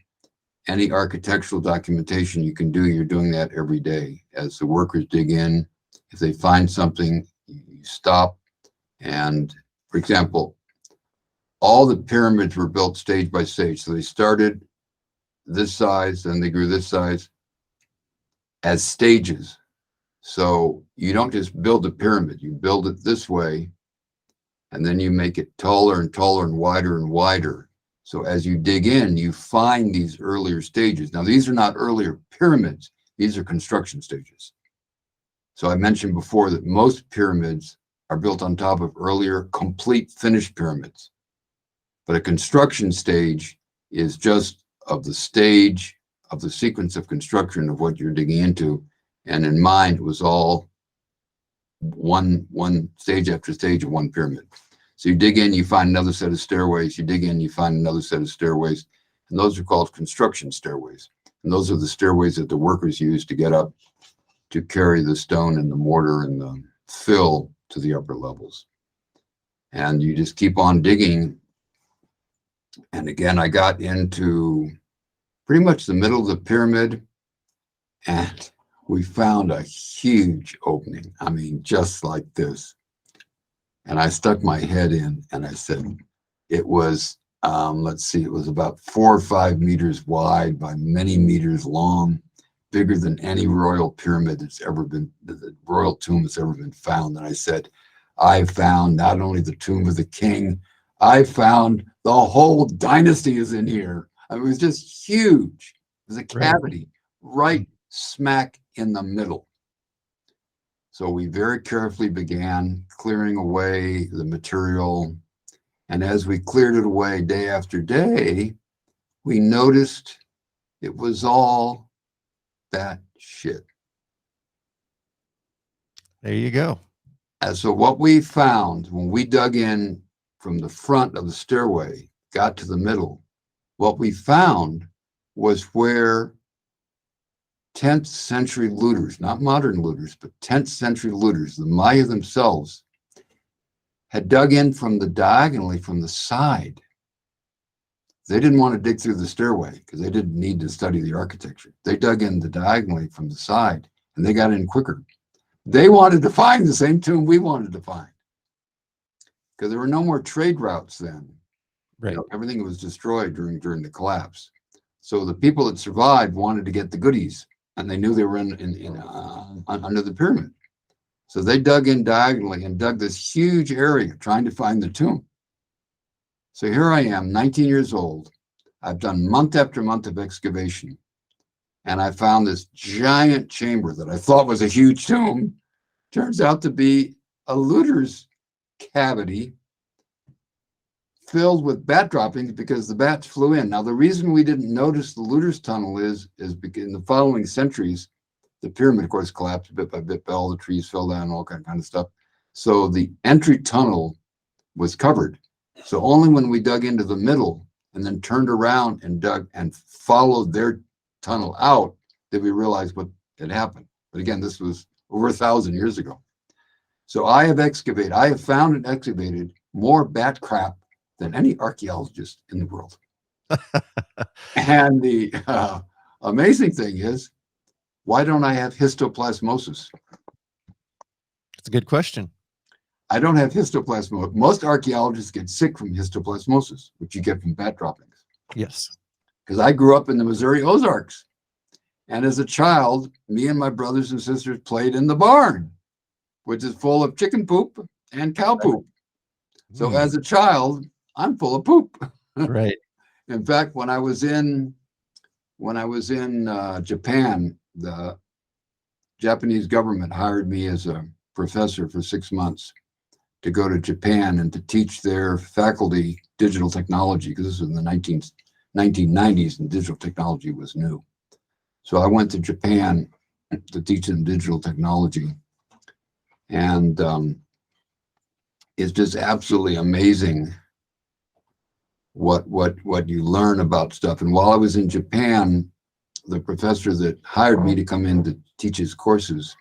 any architectural documentation you can do, you're doing that every day. As the workers dig in, if they find something, you stop. And for example, all the pyramids were built stage by stage. So they started this size, then they grew this size as stages. So you don't just build a pyramid, you build it this way, and then you make it taller and taller and wider. So as you dig in, you find these earlier stages. Now, these are not earlier pyramids, these are construction stages. So I mentioned before that most pyramids are built on top of earlier complete finished pyramids. But a construction stage is just of the stage of the sequence of construction of what you're digging into. And in mine, it was all one stage after stage of one pyramid. So you dig in, you find another set of stairways. You dig in, you find another set of stairways. And those are called construction stairways. And those are the stairways that the workers use to get up to carry the stone and the mortar and the fill to the upper levels. And you just keep on digging. And again, I got into pretty much the middle of the pyramid, and we found a huge opening. I mean, just like this. And I stuck my head in and I said, it was, it was about 4 or 5 meters wide by many meters long, bigger than any royal pyramid that's ever been, the royal tomb that's ever been found. And I said, I found not only the tomb of the king, I found the whole dynasty is in here. I mean, it was just huge. There's a cavity right smack in the middle. So we very carefully began clearing away the material. And as we cleared it away day after day, we noticed it was all that shit. There you go. And so what we found when we dug in from the front of the stairway, got to the middle, what we found was where 10th century looters, not modern looters, but 10th century looters, the Maya themselves, had dug in from the diagonally from the side. They didn't want to dig through the stairway because they didn't need to study the architecture. They dug in the diagonally from the side and they got in quicker. They wanted to find the same tomb we wanted to find because there were no more trade routes then. Right. Everything was destroyed during the collapse. So the people that survived wanted to get the goodies, and they knew they were under the pyramid. So they dug in diagonally and dug this huge area trying to find the tomb. So here I am, 19 years old. I've done month after month of excavation. and I found this giant chamber that I thought was a huge tomb. Turns out to be a looter's cavity filled with bat droppings because the bats flew in. Now, the reason we didn't notice the looter's tunnel is because in the following centuries, the pyramid, of course, collapsed bit by bit. All the trees fell down, all kind of stuff. So the entry tunnel was covered. So only when we dug into the middle and then turned around and dug and followed their tunnel out did we realize what had happened. But again, this was over 1,000 years ago. So I have found and excavated more bat crap than any archaeologist in the world. And the amazing thing is, why don't I have histoplasmosis? That's a good question. I don't have histoplasmosis. Most archaeologists get sick from histoplasmosis, which you get from bat droppings. Yes. Because I grew up in the Missouri Ozarks. And as a child, me and my brothers and sisters played in the barn, which is full of chicken poop and cow poop. So as a child, I'm full of poop. Right. In fact, when I was in Japan, the Japanese government hired me as a professor for 6 months to go to Japan and to teach their faculty digital technology, because this was in the 1990s and digital technology was new. So I went to Japan to teach them digital technology. And it's just absolutely amazing what you learn about stuff. And while I was in Japan, the professor that hired me to come in to teach his courses,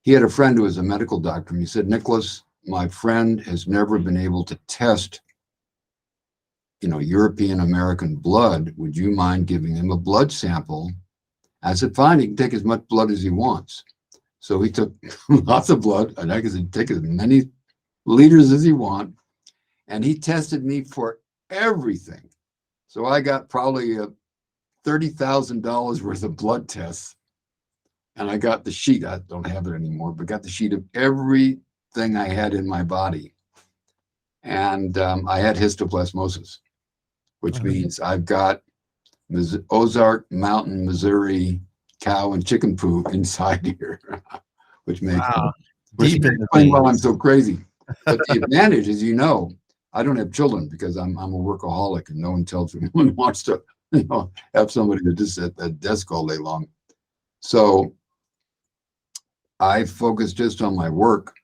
he had a friend who was a medical doctor, and he said, "Nicholas, my friend has never been able to test, European American blood. Would you mind giving him a blood sample?" I said, "Fine, he can take as much blood as he wants." So he took lots of blood, and I could take as many liters as he want, and he tested me for everything. So I got probably $30,000 worth of blood tests, and I got the sheet. I don't have it anymore, but got the sheet of everything I had in my body. And I had histoplasmosis, which means I've got Ozark Mountain, Missouri cow and chicken poo inside here, which makes explain why I'm so crazy. But the advantage is, I don't have children because I'm a workaholic, and no one tells me one wants to, have somebody that just at that desk all day long. So I focus just on my work,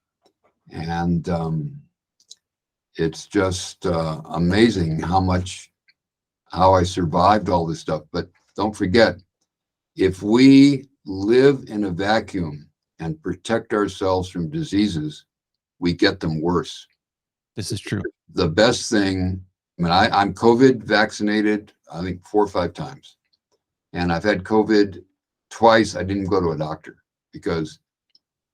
and it's just amazing how I survived all this stuff. But don't forget, if we live in a vacuum and protect ourselves from diseases, we get them worse. This is true. The best thing, I'm COVID vaccinated, I think 4 or 5 times. And I've had COVID twice. I didn't go to a doctor because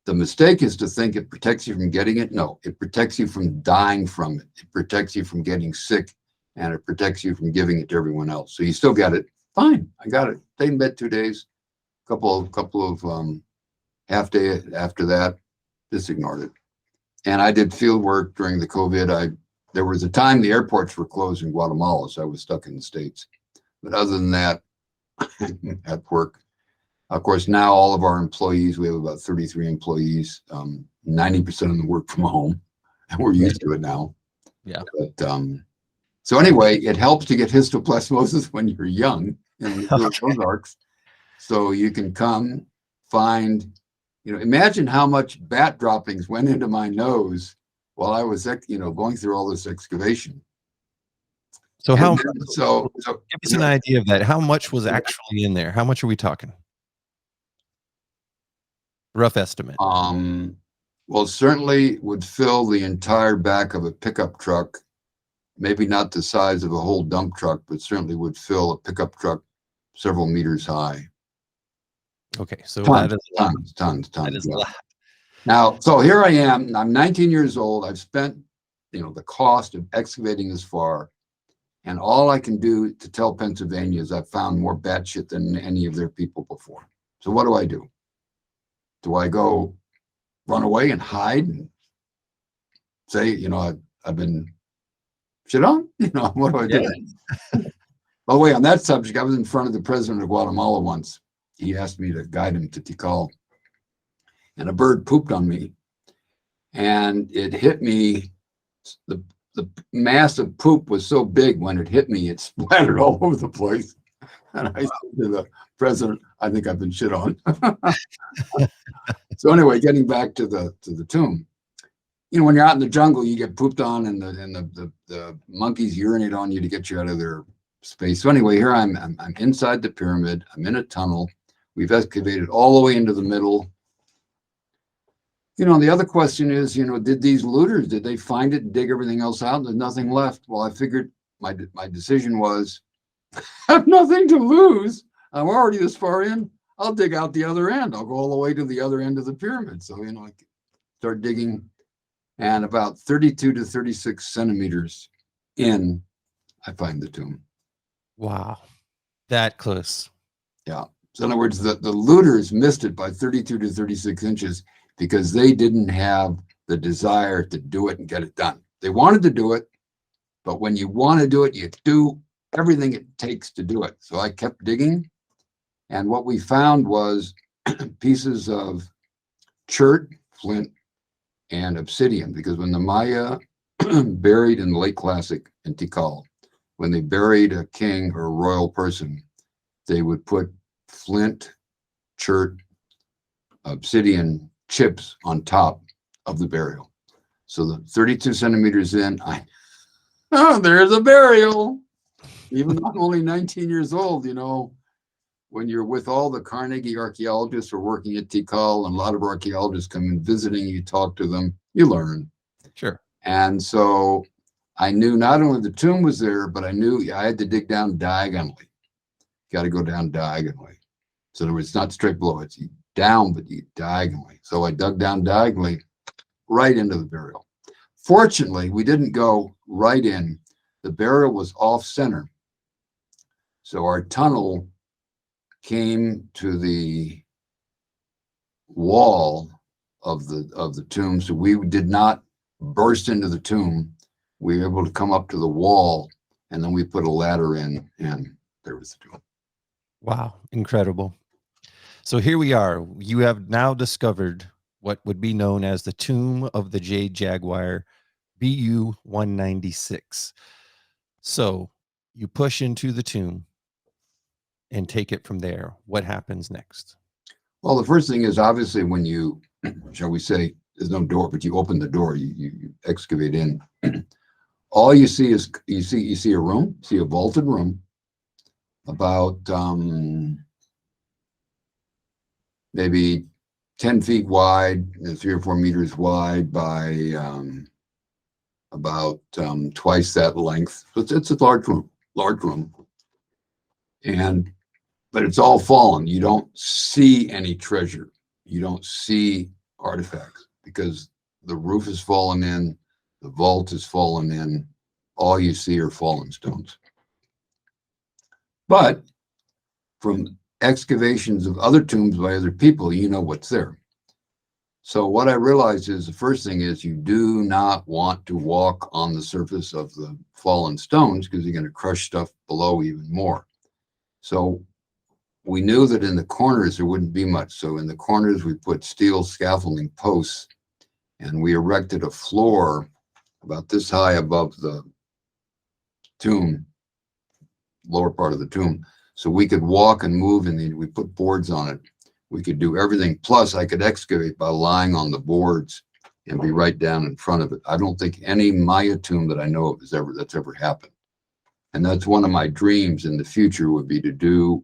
the mistake is to think it protects you from getting it. No, it protects you from dying from it. It protects you from getting sick, and it protects you from giving it to everyone else. So you still got it. Fine, I got it. Stayed in bed 2 days, couple of half day after that, just ignored it. And I did field work during the COVID. There was a time the airports were closed in Guatemala, so I was stuck in the States. But other than that, at work. Of course, now all of our employees, we have about 33 employees, 90% of them work from home, and we're used to it now. Yeah. But so anyway, it helps to get histoplasmosis when you're young in the Ozarks. So you can come find, imagine how much bat droppings went into my nose while I was, going through all this excavation. So give us an idea of that. How much was actually in there? How much are we talking? Rough estimate. Well, certainly would fill the entire back of a pickup truck. Maybe not the size of a whole dump truck, but certainly would fill a pickup truck several meters high. Okay, so tons. That is a lot. Now, so here I am. I'm 19 years old. I've spent, the cost of excavating this far, and all I can do to tell Pennsylvania is I've found more bat shit than any of their people before. So what do? Do I go run away and hide and say, I've been shit on? What do I do? By the way, on that subject, I was in front of the president of Guatemala once. He asked me to guide him to Tikal, and a bird pooped on me, and it hit me. The mass of poop was so big when it hit me, it splattered all over the place. And I said to the president, "I think I've been shit on." So anyway, getting back to the tomb, when you're out in the jungle, you get pooped on, and the monkeys urinate on you to get you out of their space. So anyway, here I'm inside the pyramid. I'm in a tunnel. We've excavated all the way into the middle. The other question is, did these looters, did they find it and dig everything else out? There's nothing left. Well, I figured my decision was, I have nothing to lose. I'm already this far in. I'll dig out the other end. I'll go all the way to the other end of the pyramid. So, I start digging, and about 32 to 36 centimeters in, I find the tomb. Wow. That close. Yeah. So in other words, the looters missed it by 32 to 36 inches because they didn't have the desire to do it and get it done. They wanted to do it, but when you want to do it, you do everything it takes to do it. So I kept digging, and what we found was pieces of chert, flint, and obsidian, because when the Maya buried in the late Classic in Tikal, when they buried a king or a royal person, they would put flint, chert, obsidian chips on top of the burial. So the 32 centimeters in, there's a burial. Even though I'm only 19 years old, when you're with all the Carnegie archaeologists who are working at Tikal, and a lot of archaeologists come in visiting, you talk to them, you learn. Sure. And so I knew not only the tomb was there, but I knew I had to dig down diagonally. Got to go down diagonally. So in other words, it's not straight below, it's down, but diagonally. So I dug down diagonally right into the burial. Fortunately, we didn't go right in. The burial was off center. So our tunnel came to the wall of the tomb. So we did not burst into the tomb. We were able to come up to the wall, and then we put a ladder in, and there was the tomb. Wow. Incredible. So here we are. You have now discovered what would be known as the tomb of the Jade Jaguar, BU 196. So you push into the tomb and take it from there. What happens next? Well, the first thing is, obviously, when you, shall we say, there's no door, but you open the door, you excavate in. All you see is you see a room, see a vaulted room, about maybe 10 feet wide, 3 or 4 meters wide by about twice that length. So it's a large room, but it's all fallen. You don't see any treasure. You don't see artifacts because the roof has fallen in, the vault has fallen in. All you see are fallen stones. But from excavations of other tombs by other people, you know what's there. So what I realized is the first thing is you do not want to walk on the surface of the fallen stones because you're going to crush stuff below even more. So we knew that in the corners there wouldn't be much. So in the corners we put steel scaffolding posts, and we erected a floor about this high above the tomb, lower part of the tomb, so we could walk and move, and we put boards on it. We could do everything. Plus, I could excavate by lying on the boards and be right down in front of it. I don't think any Maya tomb that I know of that's ever happened. And that's one of my dreams in the future would be to do,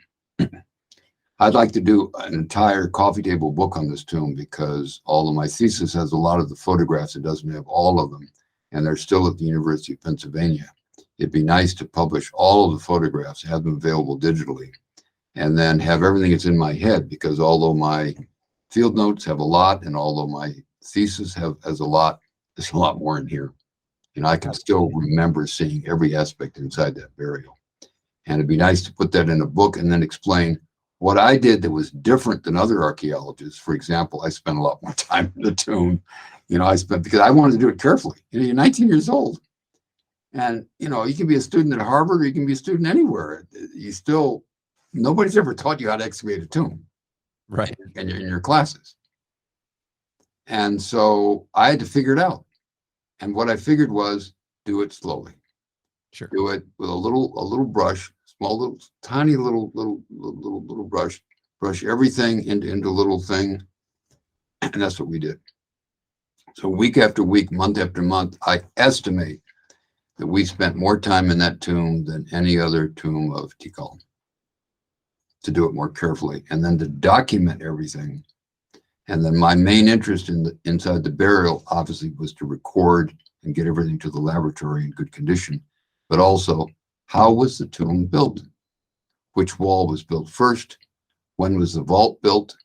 I'd like to do an entire coffee table book on this tomb, because all of my thesis has a lot of the photographs. It doesn't have all of them, and they're still at the University of Pennsylvania. It'd be nice to publish all of the photographs, have them available digitally, and then have everything that's in my head, because although my field notes have a lot, and although my thesis has a lot, there's a lot more in here. And I can still remember seeing every aspect inside that burial. And it'd be nice to put that in a book and then explain what I did that was different than other archaeologists. For example, I spent a lot more time in the tomb. Because I wanted to do it carefully. You're 19 years old. And, you can be a student at Harvard or you can be a student anywhere. Nobody's ever taught you how to excavate a tomb Right. in your classes. And so I had to figure it out. And what I figured was do it slowly. Sure. Do it with a little brush, small little tiny little brush, brush everything into a little thing. And that's what we did. So week after week, month after month, I estimate that we spent more time in that tomb than any other tomb of Tikal, to do it more carefully and then to document everything. And then my main interest inside the burial obviously was to record and get everything to the laboratory in good condition, but also how was the tomb built? Which wall was built first? When was the vault built?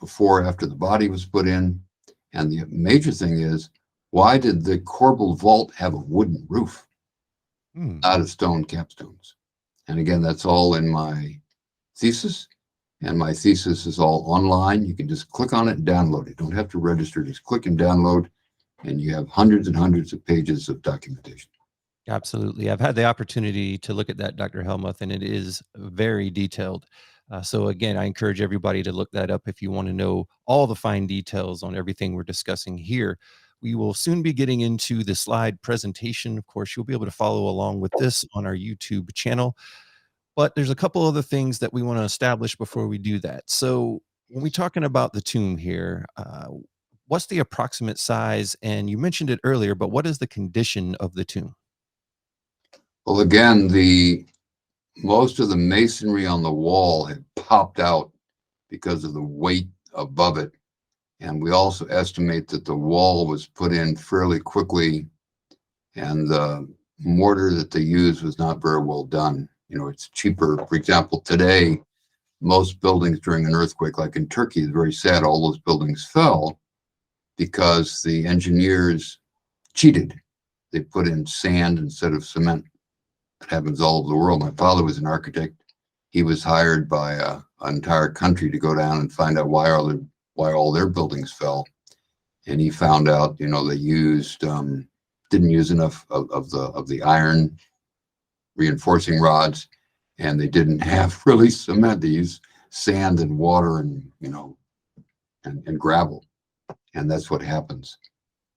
Before or after the body was put in? And the major thing is, why did the corbelled vault have a wooden roof, not of stone capstones? And again, that's all in my thesis. And my thesis is all online. You can just click on it and download it. Don't have to register. Just click and download, and you have hundreds and hundreds of pages of documentation. Absolutely. I've had the opportunity to look at that, Dr. Hellmuth, and it is very detailed. So again, I encourage everybody to look that up if you want to know all the fine details on everything we're discussing here. We will soon be getting into the slide presentation. Of course, you'll be able to follow along with this on our YouTube channel. But there's a couple other things that we want to establish before we do that. So when we're talking about the tomb here, what's the approximate size? And you mentioned it earlier, but what is the condition of the tomb? Well, again, most of the masonry on the wall had popped out because of the weight above it. And we also estimate that the wall was put in fairly quickly, and the mortar that they used was not very well done. It's cheaper. For example, today, most buildings during an earthquake, like in Turkey, is very sad. All those buildings fell because the engineers cheated. They put in sand instead of cement. It happens all over the world. My father was an architect. He was hired by an entire country to go down and find out why all their buildings fell. And he found out, they didn't use enough of the iron reinforcing rods, and they didn't have really cement. They used sand and water and gravel, and that's what happens.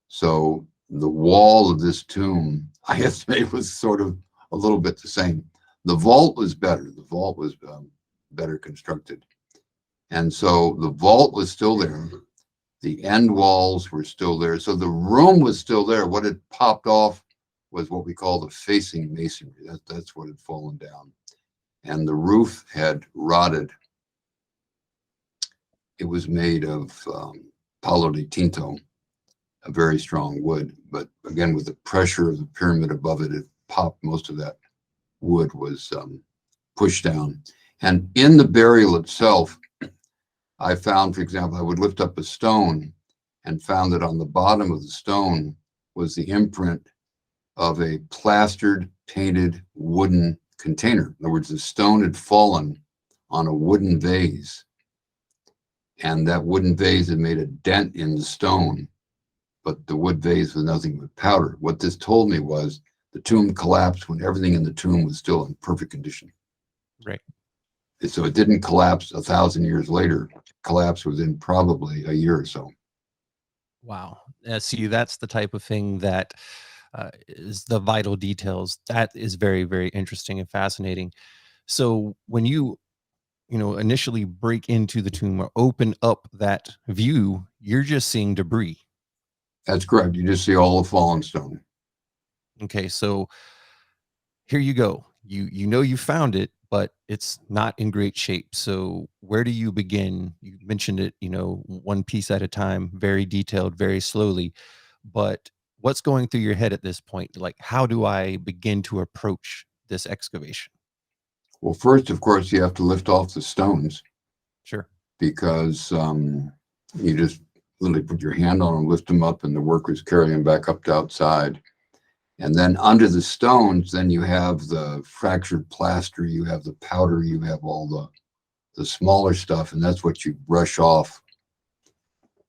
So the wall of this tomb, I estimate, was sort of a little bit the same. The vault was better. The vault was better constructed, and so the vault was still there. The end walls were still there, so the room was still there. What had popped off was what we call the facing masonry. That's what had fallen down. And the roof had rotted. It was made of palo de tinto, a very strong wood. But again, with the pressure of the pyramid above it, it popped. Most of that wood was pushed down. And in the burial itself, I found, for example, I would lift up a stone and found that on the bottom of the stone was the imprint of a plastered, painted wooden container. In other words, the stone had fallen on a wooden vase, and that wooden vase had made a dent in the stone, but the wood vase was nothing but powder. What this told me was the tomb collapsed when everything in the tomb was still in perfect condition. Right. So it didn't collapse 1,000 years later. It collapsed within probably a year or so. Wow. See, that's the type of thing that is the vital details. That is very, very interesting and fascinating. So when you initially break into the tomb or open up that view, you're just seeing debris. That's correct. You just see all the fallen stone. Okay, so here you go. You found it, but it's not in great shape. So where do you begin? You mentioned it, one piece at a time, very detailed, very slowly. But what's going through your head at this point? Like, how do I begin to approach this excavation? Well, first, of course, you have to lift off the stones. Sure. Because you just literally put your hand on them, lift them up, and the workers carry them back up to outside. And then under the stones, then you have the fractured plaster, you have the powder, you have all the smaller stuff, and that's what you brush off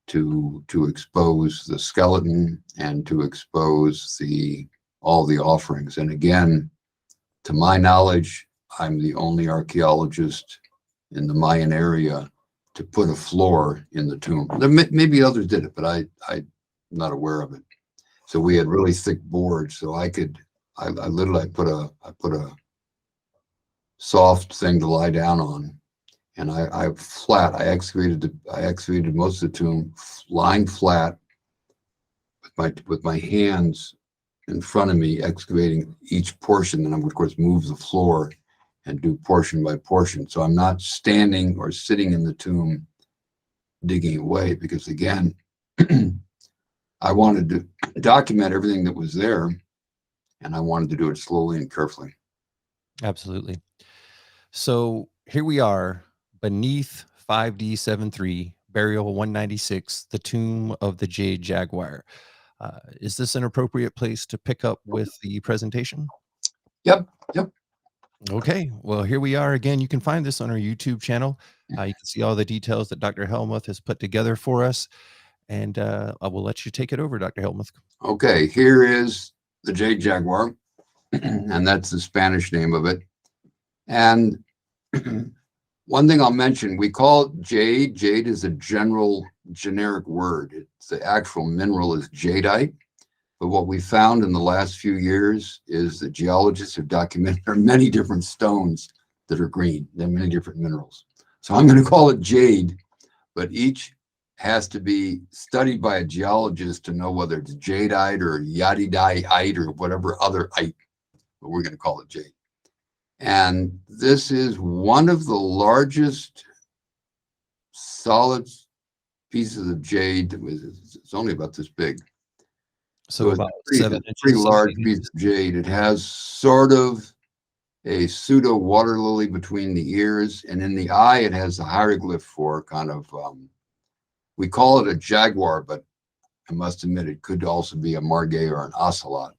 to expose the skeleton and to expose all the offerings. And again, to my knowledge, I'm the only archaeologist in the Mayan area to put a floor in the tomb. Maybe others did it, but I'm not aware of it. So we had really thick boards, so I literally put a soft thing to lie down on, and I excavated most of the tomb lying flat with my hands in front of me, excavating each portion. Then I would, of course, move the floor and do portion by portion. So I'm not standing or sitting in the tomb digging away, because again, I wanted to document everything that was there, and I wanted to do it slowly and carefully. Absolutely. So here we are beneath 5D73, burial 196, the tomb of the Jade Jaguar. Is this an appropriate place to pick up with the presentation? Yep. Okay, well, here we are again. You can find this on our YouTube channel. You can see all the details that Dr. Hellmuth has put together for us. And I will let you take it over, Dr. Hellmuth. Okay, here is the Jade Jaguar, and that's the Spanish name of it. And one thing I'll mention, we call it jade. Jade is a generic word. The actual mineral is jadeite. But what we found in the last few years is that geologists have documented there are many different stones that are green. There are many different minerals. So I'm going to call it jade, but each has to be studied by a geologist to know whether it's jadeite or yadidiite or whatever other ite, but we're going to call it jade. And this is one of the largest solid pieces of jade. It's only about this big. So about it's 7 inches. Pretty large piece of jade. It has sort of a pseudo water lily between the ears, and in the eye it has a hieroglyph for kind of, we call it a jaguar, but I must admit it could also be a margay or an ocelot.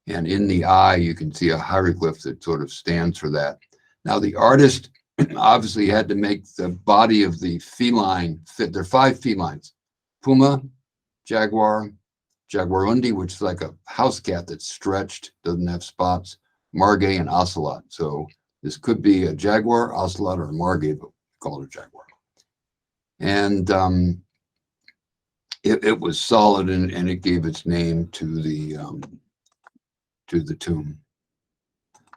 And in the eye you can see a hieroglyph that sort of stands for that. Now the artist obviously had to make the body of the feline fit. There are 5 felines: puma, jaguar, jaguarundi, which is like a house cat that's stretched, doesn't have spots, margay, and ocelot. So this could be a jaguar, ocelot, or a margay, but we call it a jaguar. And it was solid, and it gave its name to the tomb.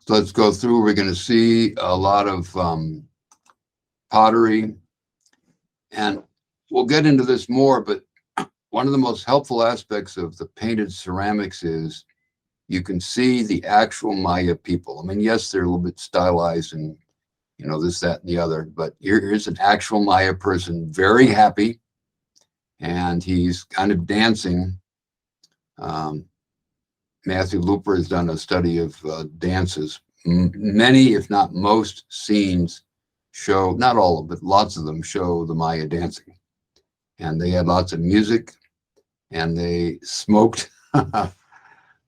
So let's go through. We're going to see a lot of pottery, and we'll get into this more, but one of the most helpful aspects of the painted ceramics is you can see the actual Maya people. I mean, yes, they're a little bit stylized and, you know, this, that, and the other, but here's an actual Maya person, very happy, and he's kind of dancing. Matthew Looper has done a study of dances. Many, if not most, scenes show, not all of them, but lots of them show the Maya dancing. And they had lots of music, and they smoked.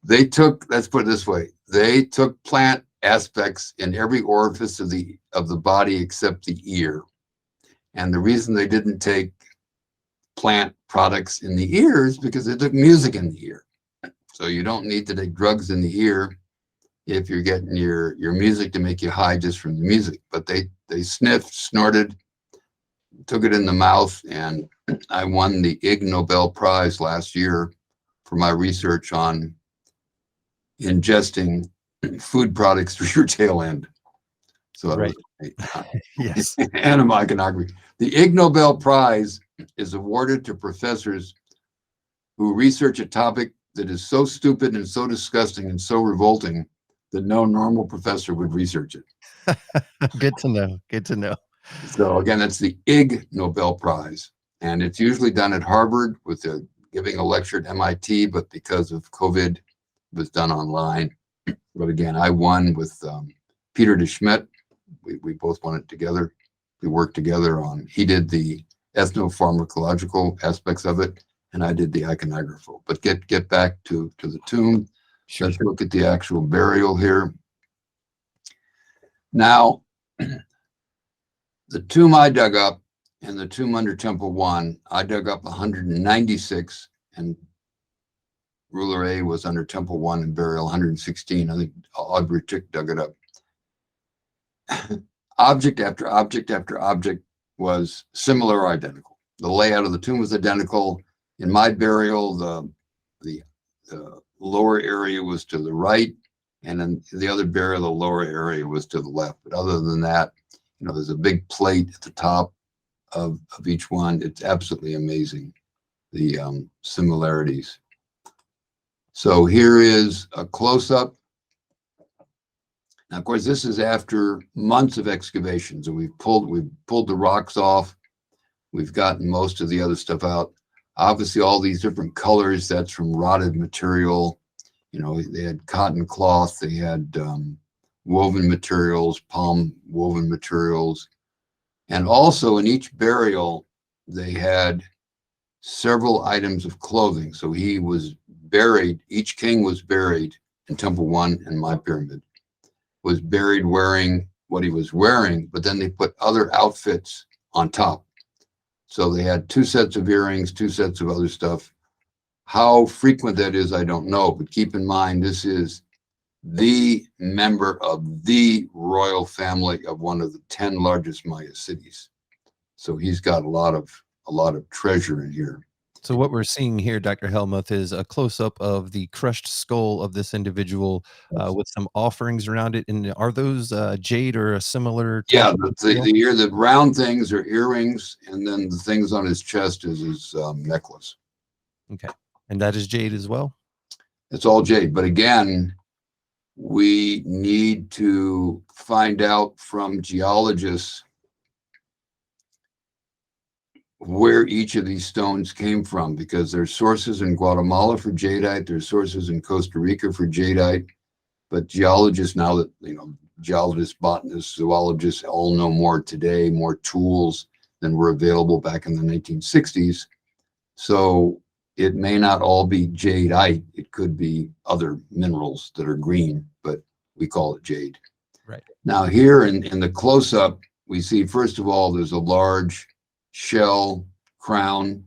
They took, let's put it this way, they took plant aspects in every orifice of the body except the ear. And the reason they didn't take plant products in the ears because they took music in the ear. So you don't need to take drugs in the ear if you're getting your music to make you high just from the music. But they sniffed, snorted, took it in the mouth, and I won the Ig Nobel Prize last year for my research on ingesting food products through your tail end. So right. Yes. Animal-iconography. The Ig Nobel Prize is awarded to professors who research a topic that is so stupid and so disgusting and so revolting that no normal professor would research it. Good to know. Good to know. So again, that's the Ig Nobel Prize. And it's usually done at Harvard with giving a lecture at MIT, but because of COVID, it was done online. But again, I won with Peter de Schmidt. We both won it together. We worked together on, he did the ethnopharmacological aspects of it, and I did the iconography. But get back to the tomb. Sure. Let's look at the actual burial here. Now, the tomb I dug up and the tomb under Temple 1, I dug up 196, and ruler A was under Temple 1 and burial 116. I think Audrey Tick dug it up. Object after object after object was similar or identical. The layout of the tomb was identical. In my burial, the lower area was to the right, and in the other burial, the lower area was to the left. But other than that, there's a big plate at the top of each one. It's absolutely amazing, the similarities. So here is a close-up. Now, of course, this is after months of excavations, and we've pulled the rocks off. We've gotten most of the other stuff out. Obviously, all these different colors, that's from rotted material. They had cotton cloth, they had woven materials, palm woven materials. And also in each burial, they had several items of clothing. So he was buried, each king was buried in Temple 1 and my pyramid, was buried wearing what he was wearing, but then they put other outfits on top. So they had 2 sets of earrings, 2 sets of other stuff. How frequent that is, I don't know, but keep in mind, this is the member of the royal family of one of the 10 largest Maya cities. So he's got a lot of treasure in here. So what we're seeing here, Dr. Hellmuth, is a close-up of the crushed skull of this individual with some offerings around it. And are those jade or a similar? Yeah, the round things are earrings, and then the things on his chest is his necklace. Okay, and that is jade as well? It's all jade. But again, we need to find out from geologists where each of these stones came from, because there's sources in Guatemala for jadeite, there's sources in Costa Rica for jadeite, but geologists now that, geologists, botanists, zoologists all know more today, more tools than were available back in the 1960s. So it may not all be jadeite, it could be other minerals that are green, but we call it jade. Right. Now here in the close-up, we see, first of all, there's a large shell crown,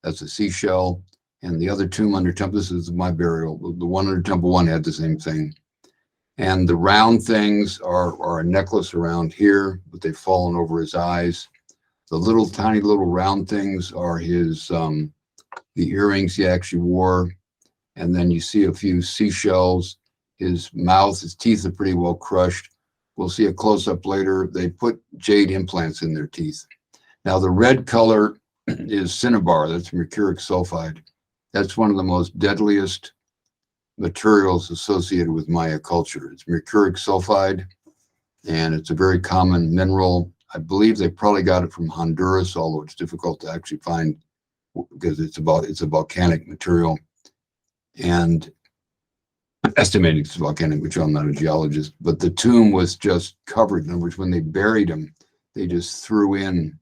that's a seashell, and the other tomb under Temple, this is my burial, the one under Temple 1 had the same thing. And the round things are a necklace around here, but they've fallen over his eyes. The tiny little round things are his, the earrings he actually wore. And then you see a few seashells. His mouth, his teeth are pretty well crushed. We'll see a close-up later. They put jade implants in their teeth. Now, the red color is cinnabar. That's mercuric sulfide. That's one of the most deadliest materials associated with Maya culture. It's mercuric sulfide, and it's a very common mineral. I believe they probably got it from Honduras, although it's difficult to actually find because it's a volcanic material. And estimating it's volcanic, which I'm not a geologist, but the tomb was just covered. In other words, when they buried him, they just threw in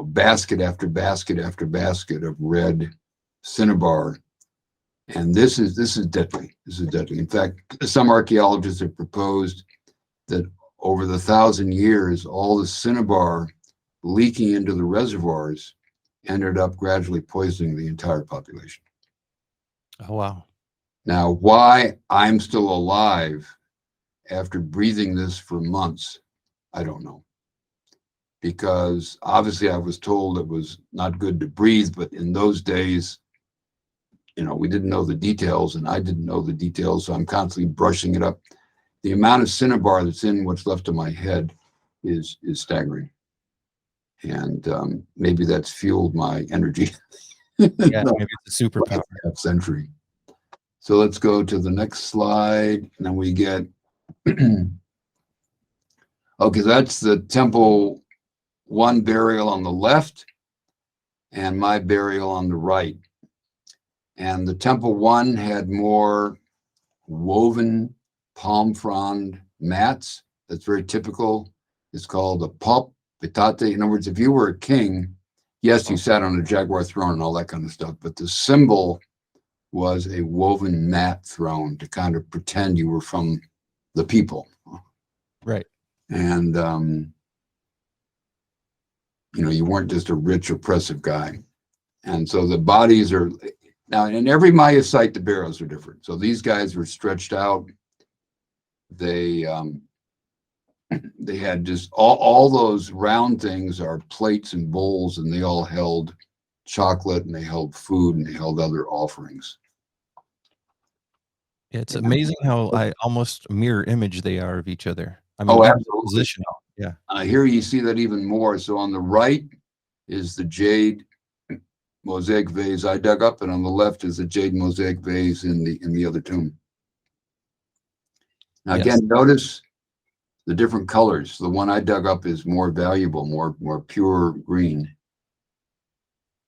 basket after basket after basket of red cinnabar. And this is deadly. This is deadly. In fact, some archaeologists have proposed that over the 1,000 years, all the cinnabar leaking into the reservoirs ended up gradually poisoning the entire population. Oh, wow. Now, why I'm still alive after breathing this for months, I don't know. Because obviously I was told it was not good to breathe, but in those days, we didn't know the details, and I didn't know the details, so I'm constantly brushing it up. The amount of cinnabar that's in what's left of my head is staggering. And maybe that's fueled my energy. Yeah, maybe it's a superpower. Half century. So let's go to the next slide, and then we get, okay, that's the Temple 1 burial on the left and my burial on the right. And the Temple 1 had more woven palm frond mats. That's very typical. It's called a pop pitate. In other words, if you were a king, yes, you sat on a Jaguar throne and all that kind of stuff, but the symbol was a woven mat throne to kind of pretend you were from the people. Right. And, you weren't just a rich, oppressive guy. And so the bodies are, Now, in every Maya site, the barrows are different. So these guys were stretched out. They they had just all those round things are plates and bowls, and they all held chocolate, and they held food, and they held other offerings. It's amazing how I almost mirror image they are of each other. I mean, Oh, even the absolutely. positioning. Yeah. Here you see that even more. So on the right is the jade mosaic vase I dug up, and on the left is the jade mosaic vase in the other tomb. Now Yes. again, notice the different colors. The one I dug up is more valuable, more pure green.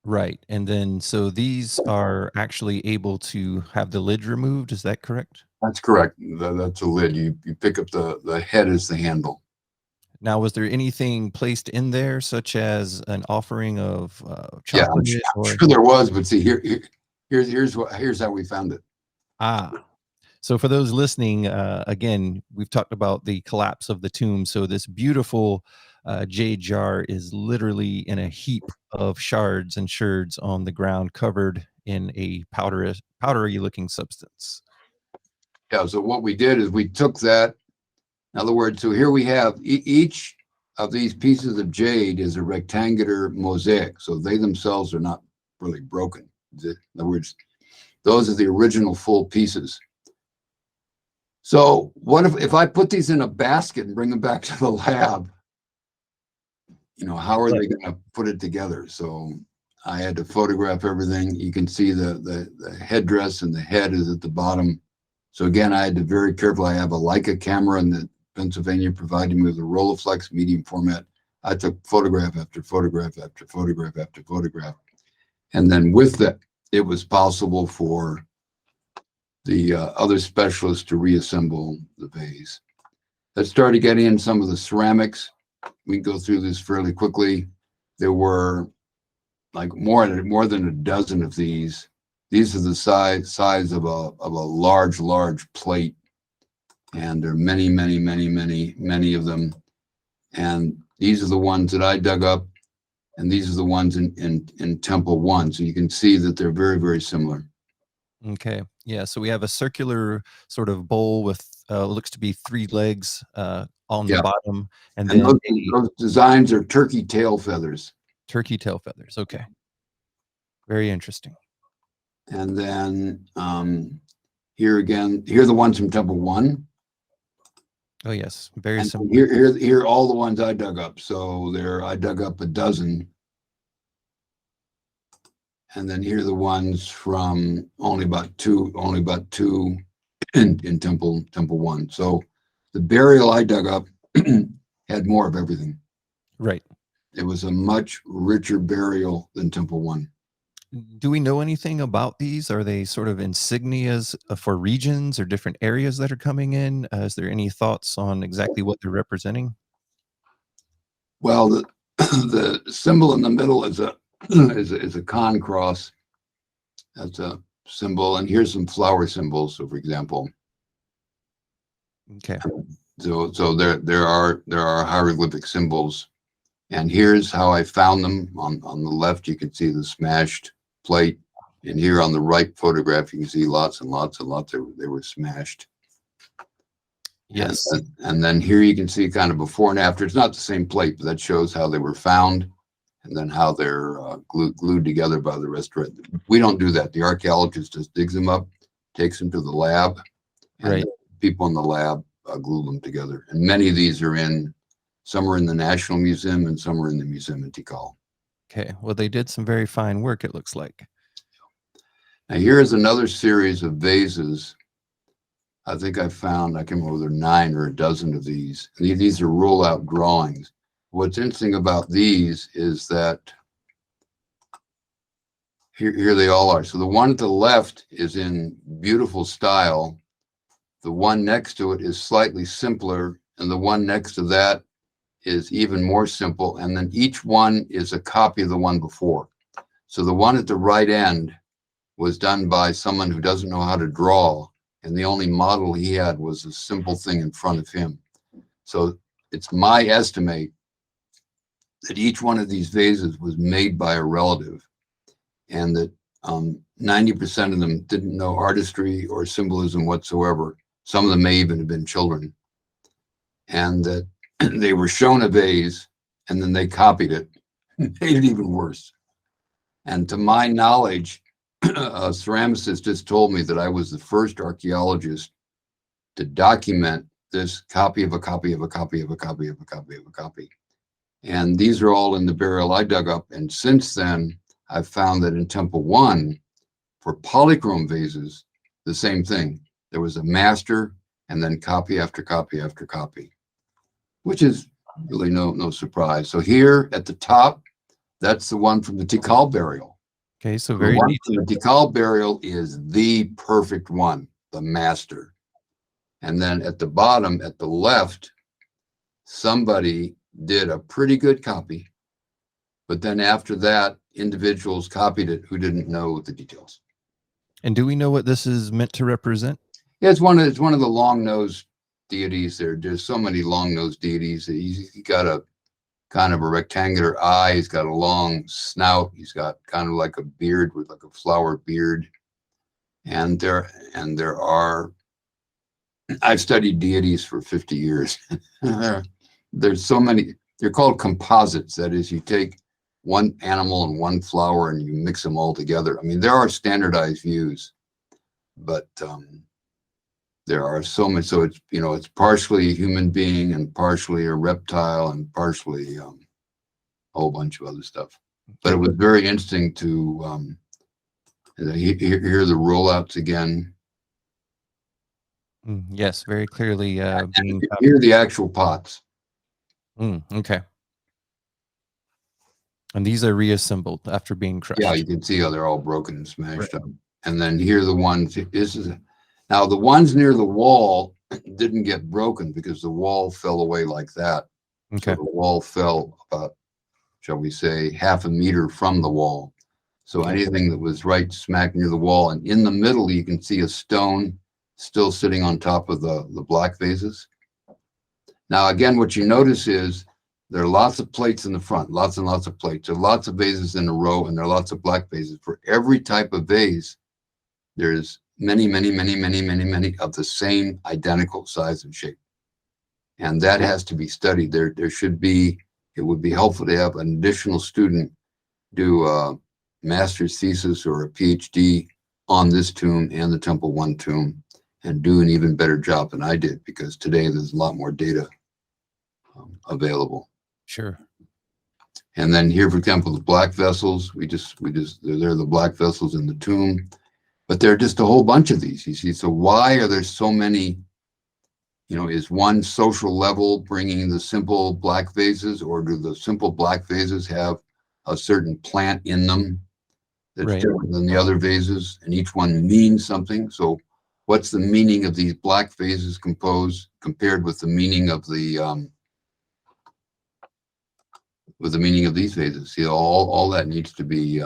Right. And then, so these are actually able to have the lid removed. Is that correct? That's correct. That's a lid. You pick up the head as the handle. Now, was there anything placed in there, such as an offering of Yeah, chocolate? I'm sure there was, but see here's how we found it. So for those listening, again, we've talked about the collapse of the tomb. So this beautiful jade jar is literally in a heap of shards and sherds on the ground, covered in a powdery looking substance. Yeah. So what we did is we took that. In other words, so here we have each of these pieces of jade is a rectangular mosaic. So they themselves are not really broken. In other words, those are the original full pieces. So what if I put these in a basket and bring them back to the lab? How are they going to put it together? So I had to photograph everything. You can see the headdress, and the head is at the bottom. So again, I had to very carefully. I have a Leica camera, and the Pennsylvania provided me with a Rolleiflex medium format. I took photograph after photograph after photograph after photograph. And then with that, it was possible for the other specialists to reassemble the vase. Let's start getting in some of the ceramics. We can go through this fairly quickly. There were like more than a dozen of these. These are the size of a large plate, and there are many of them. And these are the ones that I dug up, and these are the ones in Temple 1. So you can see that they're very similar. Okay. Yeah. So we have a circular sort of bowl with looks to be 3 legs on the bottom, and then those designs are turkey tail feathers. Turkey tail feathers. Okay. Very interesting. And then here are the ones from Temple 1. Oh yes, very And similar. Here are all the ones I dug up. So I dug up a dozen. And then here are the ones from only about two in Temple 1. So the burial I dug up had more of everything. Right. It was a much richer burial than Temple 1. Do we know anything about these? Are they sort of insignias for regions or different areas that are coming in? Is there any thoughts on exactly what they're representing? Well, the symbol in the middle is a con cross. That's a symbol, and here's some flower symbols. So, for example, okay. So there are hieroglyphic symbols, and here's how I found them. On the left, you can see the smashed plate, and here on the right photograph, you can see lots and lots. They were smashed. Yes. And then here you can see kind of before and after. It's not the same plate, but that shows how they were found, and then how they're glued together by the restoration. We don't do that. The archaeologist just digs them up, takes them to the lab, and right. the people in the lab glue them together. And many of these are some are in the National Museum, and some are in the museum in Tikal. Okay. Well, they did some very fine work, it looks like. Now here's another series of vases. I think I can't remember whether 9 or a dozen of these. These are roll-out drawings. What's interesting about these is that here they all are. So the one at the left is in beautiful style. The one next to it is slightly simpler, and the one next to that is even more simple. And then each one is a copy of the one before. So the one at the right end was done by someone who doesn't know how to draw, and the only model he had was a simple thing in front of him. So it's my estimate that each one of these vases was made by a relative, and that 90% of them didn't know artistry or symbolism whatsoever. Some of them may even have been children. And that they were shown a vase and then they copied it, made it even worse. And to my knowledge, a ceramicist just told me that I was the first archaeologist to document this copy of a copy of a copy of a copy of a copy of a copy. And these are all in the burial I dug up. And since then, I've found that in Temple 1, for polychrome vases, the same thing. There was a master and then copy after copy after copy, which is really no surprise. So here at the top, that's the one from the Tikal burial. Okay, so The very one neat. from the Tikal burial is the perfect one, the master. And then at the bottom, at the left, somebody did a pretty good copy. But then after that, individuals copied it who didn't know the details. And do we know what this is meant to represent? Yeah, it's one of the long-nosed deities. There's so many long-nosed deities. He's got a kind of a rectangular eye. He's got a long snout. He's got kind of like a beard with like a flower beard. And there are, I've studied deities for 50 years. There's so many. They're called composites. That is, you take one animal and one flower and you mix them all together. I mean, there are standardized views, but there are so many. So it's, it's partially a human being and partially a reptile and partially a whole bunch of other stuff. But it was very interesting to hear the rollouts again. Yes, very clearly. Being hear the actual pots. Okay. And these are reassembled after being crushed. Yeah, you can see how they're all broken and smashed up. And then here are the ones. Now the ones near the wall didn't get broken because the wall fell away like that. Okay. So the wall fell about, shall we say, half a meter from the wall. So anything that was right smack near the wall, and in the middle you can see a stone still sitting on top of the black vases. Now again, what you notice is there are lots of plates in the front, lots and lots of plates. There are lots of vases in a row, and there are lots of black vases. For every type of vase, there's many of the same identical size and shape. And that has to be studied. There should be, it would be helpful to have an additional student do a master's thesis or a PhD on this tomb and the Temple 1 tomb and do an even better job than I did, because today there's a lot more data available. Sure. And then here, for example, the black vessels, they're the black vessels in the tomb, but there are just a whole bunch of these, you see. So why are there so many? Is one social level bringing the simple black vases, or do the simple black vases have a certain plant in them that's different than the other vases, and each one means something? So what's the meaning of these black vases compared with the meaning of the these vases? See, all that needs to be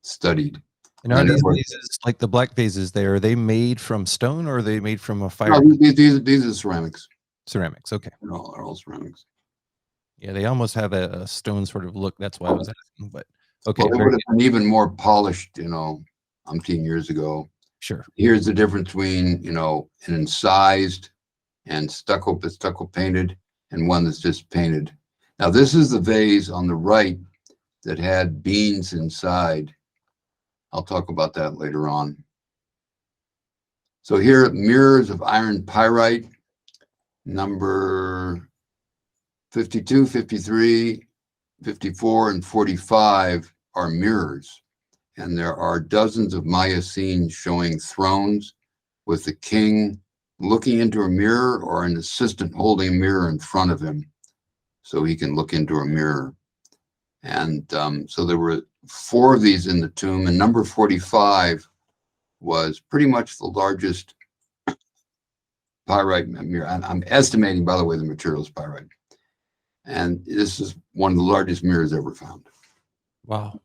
studied. And are these vases, like the black vases, are they made from stone, or are they made from a fire? No, these are ceramics. Ceramics, okay. They're all ceramics. Yeah, they almost have a stone sort of look. That's why I was asking. But okay, well, they would have been even more polished, umpteen years ago. Sure. Here's the difference between, an incised and stucco painted, and one that's just painted. Now, this is the vase on the right that had beans inside. I'll talk about that later on. So here, mirrors of iron pyrite, number 52, 53, 54, and 45 are mirrors. And there are dozens of Maya scenes showing thrones with the king looking into a mirror, or an assistant holding a mirror in front of him so he can look into a mirror. And so there were 4 of these in the tomb, and number 45 was pretty much the largest pyrite mirror. I'm estimating, by the way, the material is pyrite. And this is one of the largest mirrors ever found. Wow.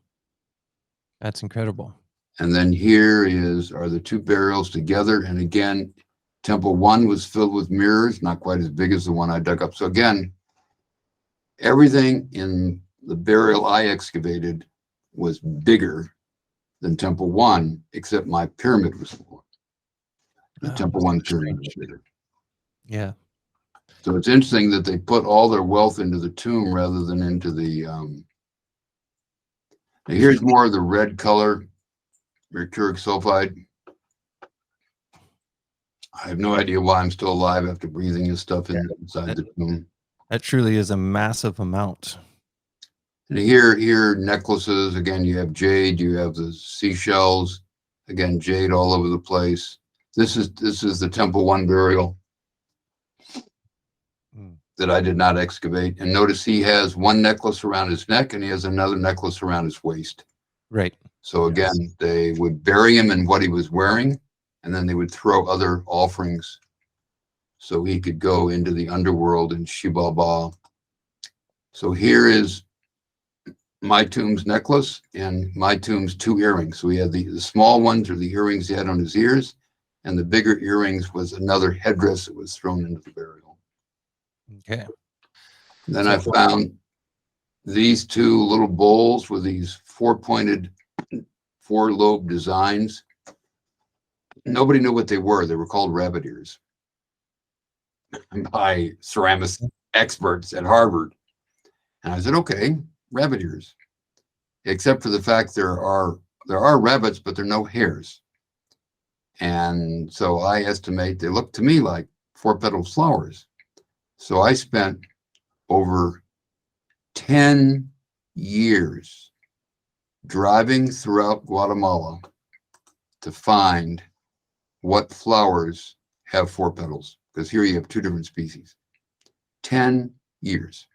That's incredible. And then here are the 2 burials together. And again, Temple 1 was filled with mirrors, not quite as big as the one I dug up. So again, everything in the burial I excavated was bigger than Temple 1, except my pyramid was smaller. The Oh, Temple that's 1 interesting. pyramid was bigger. Yeah. So it's interesting that they put all their wealth into the tomb rather than into the. Here's more of the red color, mercuric sulfide. I have no idea why I'm still alive after breathing this stuff inside the tomb. That truly is a massive amount. And here necklaces. Again, you have jade. You have the seashells. Again, jade all over the place. This is the Temple 1 burial that I did not excavate. And notice he has one necklace around his neck and he has another necklace around his waist. Right. So again, they would bury him in what he was wearing, and then they would throw other offerings so he could go into the underworld in Shibaba. So here is my tomb's necklace and my tomb's 2 earrings. So he had the small ones are the earrings he had on his ears, and the bigger earrings was another headdress that was thrown into the burial. Okay. Then I found these 2 little bowls with these 4-pointed, 4-lobe designs. Nobody knew what they were. They were called rabbit ears by ceramic experts at Harvard. And I said, okay, rabbit ears, except for the fact there are rabbits, but there are no hairs. And so I estimate they look to me like 4-petaled flowers. So I spent over 10 years driving throughout Guatemala to find what flowers have 4 petals, because here you have 2 different species. 10 years.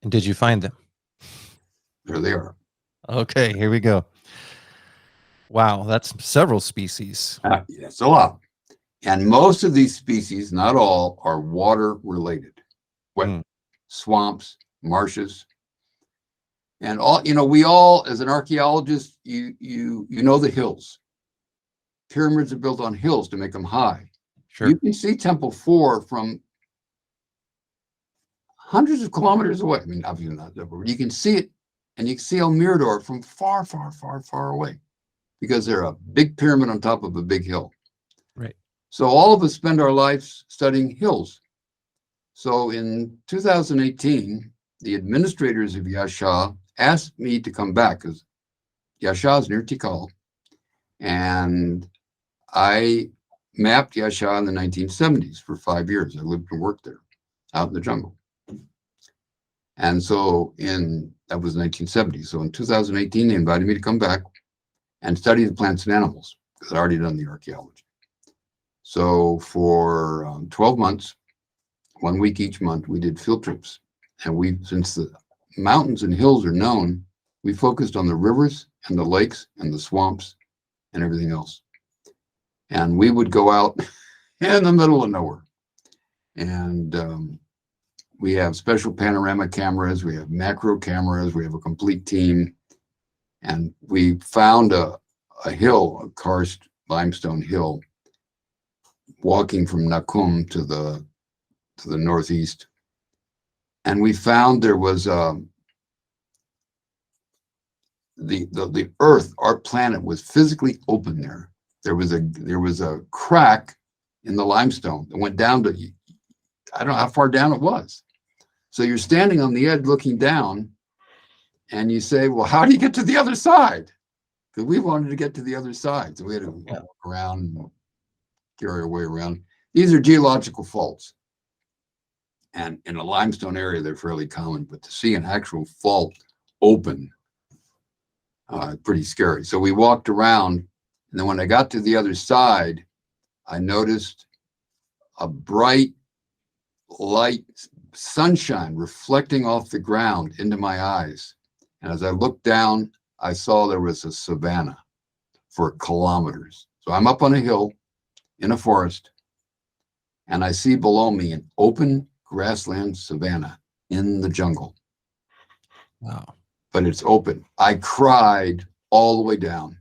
And did you find them? There they are. Okay, here we go. Wow, that's several species. That's a lot. And most of these species, not all, are water related. Wet swamps, marshes. And all, we all, as an archaeologist, you know the hills. Pyramids are built on hills to make them high. Sure. You can see Temple 4 from hundreds of kilometers away. I mean, obviously not that, but you can see it, and you can see El Mirador from far, far, far, far away, because they're a big pyramid on top of a big hill. Right. So all of us spend our lives studying hills. So in 2018, the administrators of Yasha asked me to come back, because Yasha is near Tikal, and I mapped Yasha in the 1970s for 5 years. I lived and worked there, out in the jungle. And so that was 1970. So in 2018, they invited me to come back and study the plants and animals, because I'd already done the archaeology. So for 12 months, 1 week each month, we did field trips. And since the mountains and hills are known, we focused on the rivers and the lakes and the swamps and everything else. And we would go out in the middle of nowhere. And we have special panorama cameras, we have macro cameras, we have a complete team. And we found a hill, a karst limestone hill, walking from Nakum to the northeast. And we found there was the Earth, our planet, was physically open there. There was a crack in the limestone that went down to, I don't know how far down it was. So you're standing on the edge looking down, and you say, well, how do you get to the other side? Because we wanted to get to the other side. So we had to walk around and carry our way around. These are geological faults. And in a limestone area, they're fairly common, but to see an actual fault open, pretty scary. So we walked around, and then when I got to the other side, I noticed a bright light, sunshine reflecting off the ground into my eyes. And as I looked down, I saw there was a savanna for kilometers. So I'm up on a hill in a forest, and I see below me an open grassland savanna in the jungle. Wow. But it's open. I cried all the way down.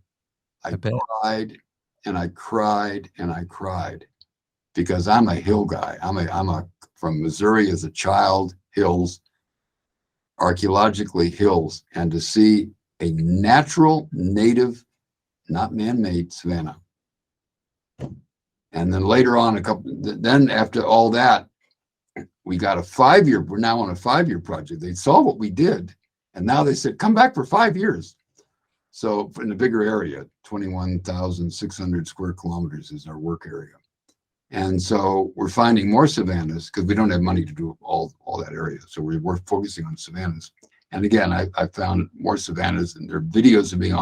I cried and I cried and I cried, because I'm a hill guy. I'm from Missouri as a child, hills, archaeologically hills, and to see a natural, native, not man-made savanna. And then later on, then after all that, we got a 5-year, we're now on a 5-year project. They saw what we did, and now they said, come back for 5 years. So in the bigger area, 21,600 square kilometers is our work area. And so we're finding more savannas because we don't have money to do all that area. So we're focusing on savannas. And again, I found more savannas, and there are videos of me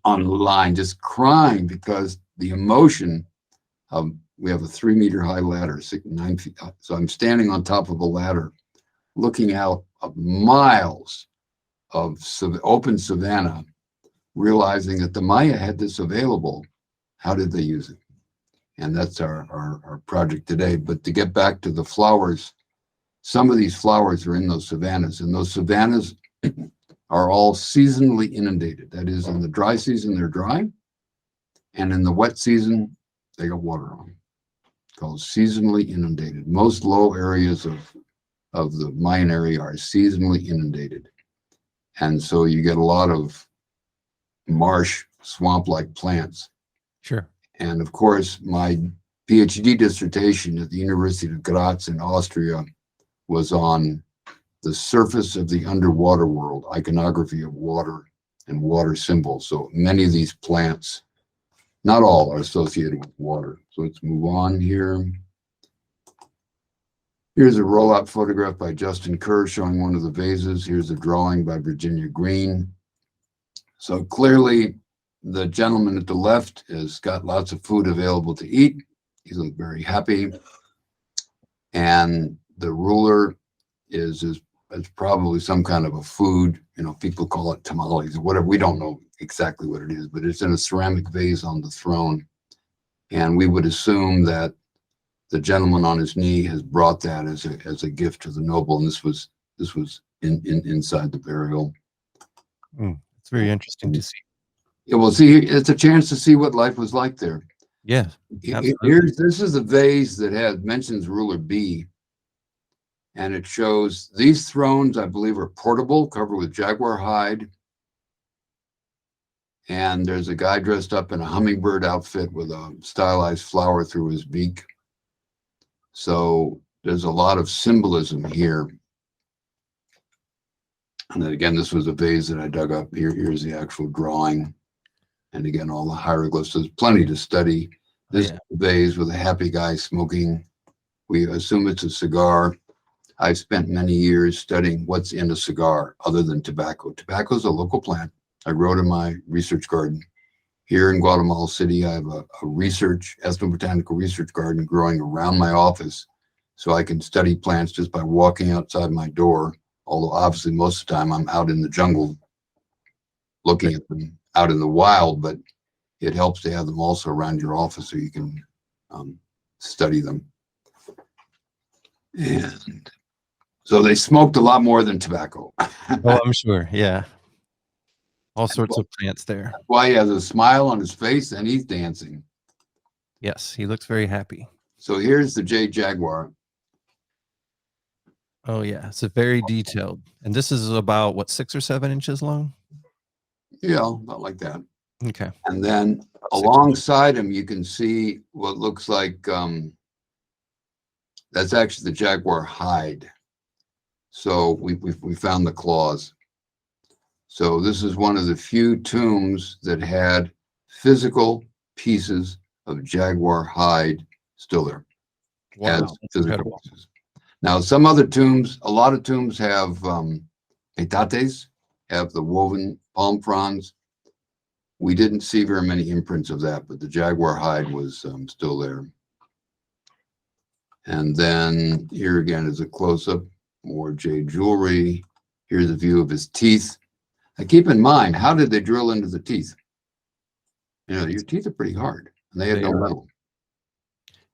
online just crying because the emotion of, we have a 3-meter high ladder, 9 feet. So I'm standing on top of a ladder, looking out of miles of open savanna, realizing that the Maya had this available. How did they use it? And that's our project today. But to get back to the flowers, some of these flowers are in those savannas, and those savannas are all seasonally inundated. That is, in the dry season, they're dry, and in the wet season, they got water on them. Called seasonally inundated. Most low areas of the Mayan area are seasonally inundated. And so you get a lot of marsh, swamp-like plants. Sure. And of course, my PhD dissertation at the University of Graz in Austria was on the surface of the underwater world, iconography of water and water symbols. So many of these plants, not all, are associated with water. So let's move on here. Here's a rollout photograph by Justin Kerr showing one of the vases. Here's a drawing by Virginia Green. So clearly, the gentleman at the left has got lots of food available to eat. He looks very happy. And the ruler is probably some kind of a food. You know, people call it tamales or whatever. We don't know exactly what it is, but it's in a ceramic vase on the throne. And we would assume that the gentleman on his knee has brought that as a gift to the noble. And this was inside the burial. It's very interesting to see. Yeah, well, see, it's a chance to see what life was like there. Yeah. This is a vase that mentions ruler B, and it shows these thrones, I believe, are portable, covered with jaguar hide. And there's a guy dressed up in a hummingbird outfit with a stylized flower through his beak. So there's a lot of symbolism here. And then again, this was a vase that I dug up. Here's the actual drawing. And again, all the hieroglyphs. There's plenty to study. This vase with a happy guy smoking. We assume it's a cigar. I've spent many years studying what's in a cigar other than tobacco. Tobacco is a local plant. I grow it in my research garden. Here in Guatemala City, I have a ethnobotanical research garden growing around my office, so I can study plants just by walking outside my door. Although obviously most of the time I'm out in the jungle looking at them out in the wild, but it helps to have them also around your office so you can study them. And so they smoked a lot more than tobacco. Oh, I'm sure. Yeah. All sorts of plants there. That's why he has a smile on his face and he's dancing. Yes, he looks very happy. So here's the Jade Jaguar. Oh, yeah. It's a very detailed. And this is about, what, 6 or 7 inches long? Yeah, about like that. Okay. And then alongside him, you can see what looks like, that's actually the jaguar hide. So we found the claws. So this is one of the few tombs that had physical pieces of jaguar hide still there. Wow, As physical pieces. Now, some other tombs, a lot of tombs have petates, have the woven palm fronds. We didn't see very many imprints of that, but the jaguar hide was still there. And then here again is a close-up, more jade jewelry. Here's a view of his teeth. Now keep in mind, how did they drill into the teeth? You know, your teeth are pretty hard, and they had no metal.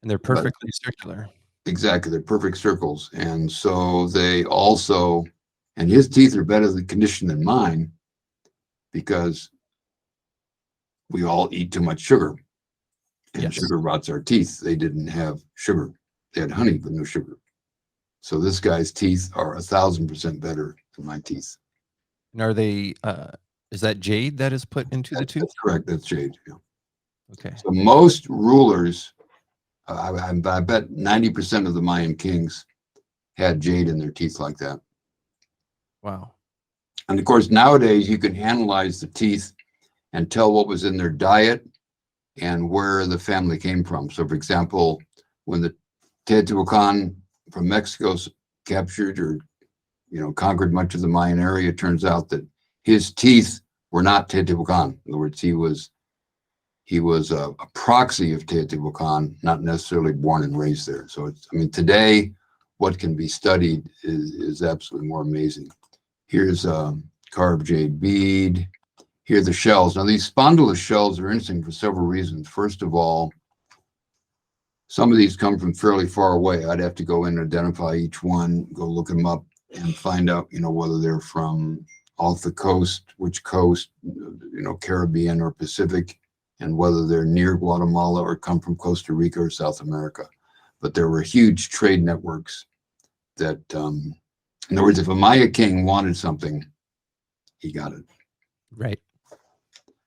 And they're perfectly circular. Exactly, they're perfect circles. And so they also, and his teeth are better conditioned than mine because we all eat too much sugar. And sugar rots our teeth. They didn't have sugar. They had honey, but no sugar. So this guy's teeth are 1,000% better than my teeth. And are they, is that jade that is put into the tooth? That's correct. That's jade. Yeah. Okay. So most rulers, I bet 90% of the Mayan kings had jade in their teeth like that. Wow. And of course, nowadays you can analyze the teeth and tell what was in their diet and where the family came from. So, for example, when the Teotihuacan from Mexico captured or conquered much of the Mayan area, it turns out that his teeth were not Teotihuacan. In other words, he was a proxy of Teotihuacan, not necessarily born and raised there. So today what can be studied is absolutely more amazing. Here's a carved jade bead. Here are the shells. Now, these spondylus shells are interesting for several reasons. First of all, some of these come from fairly far away. I'd have to go in and identify each one, go look them up, and find out, whether they're from off the coast, which coast, Caribbean or Pacific, and whether they're near Guatemala or come from Costa Rica or South America. But there were huge trade networks that, in other words, if a Maya king wanted something, he got it. Right.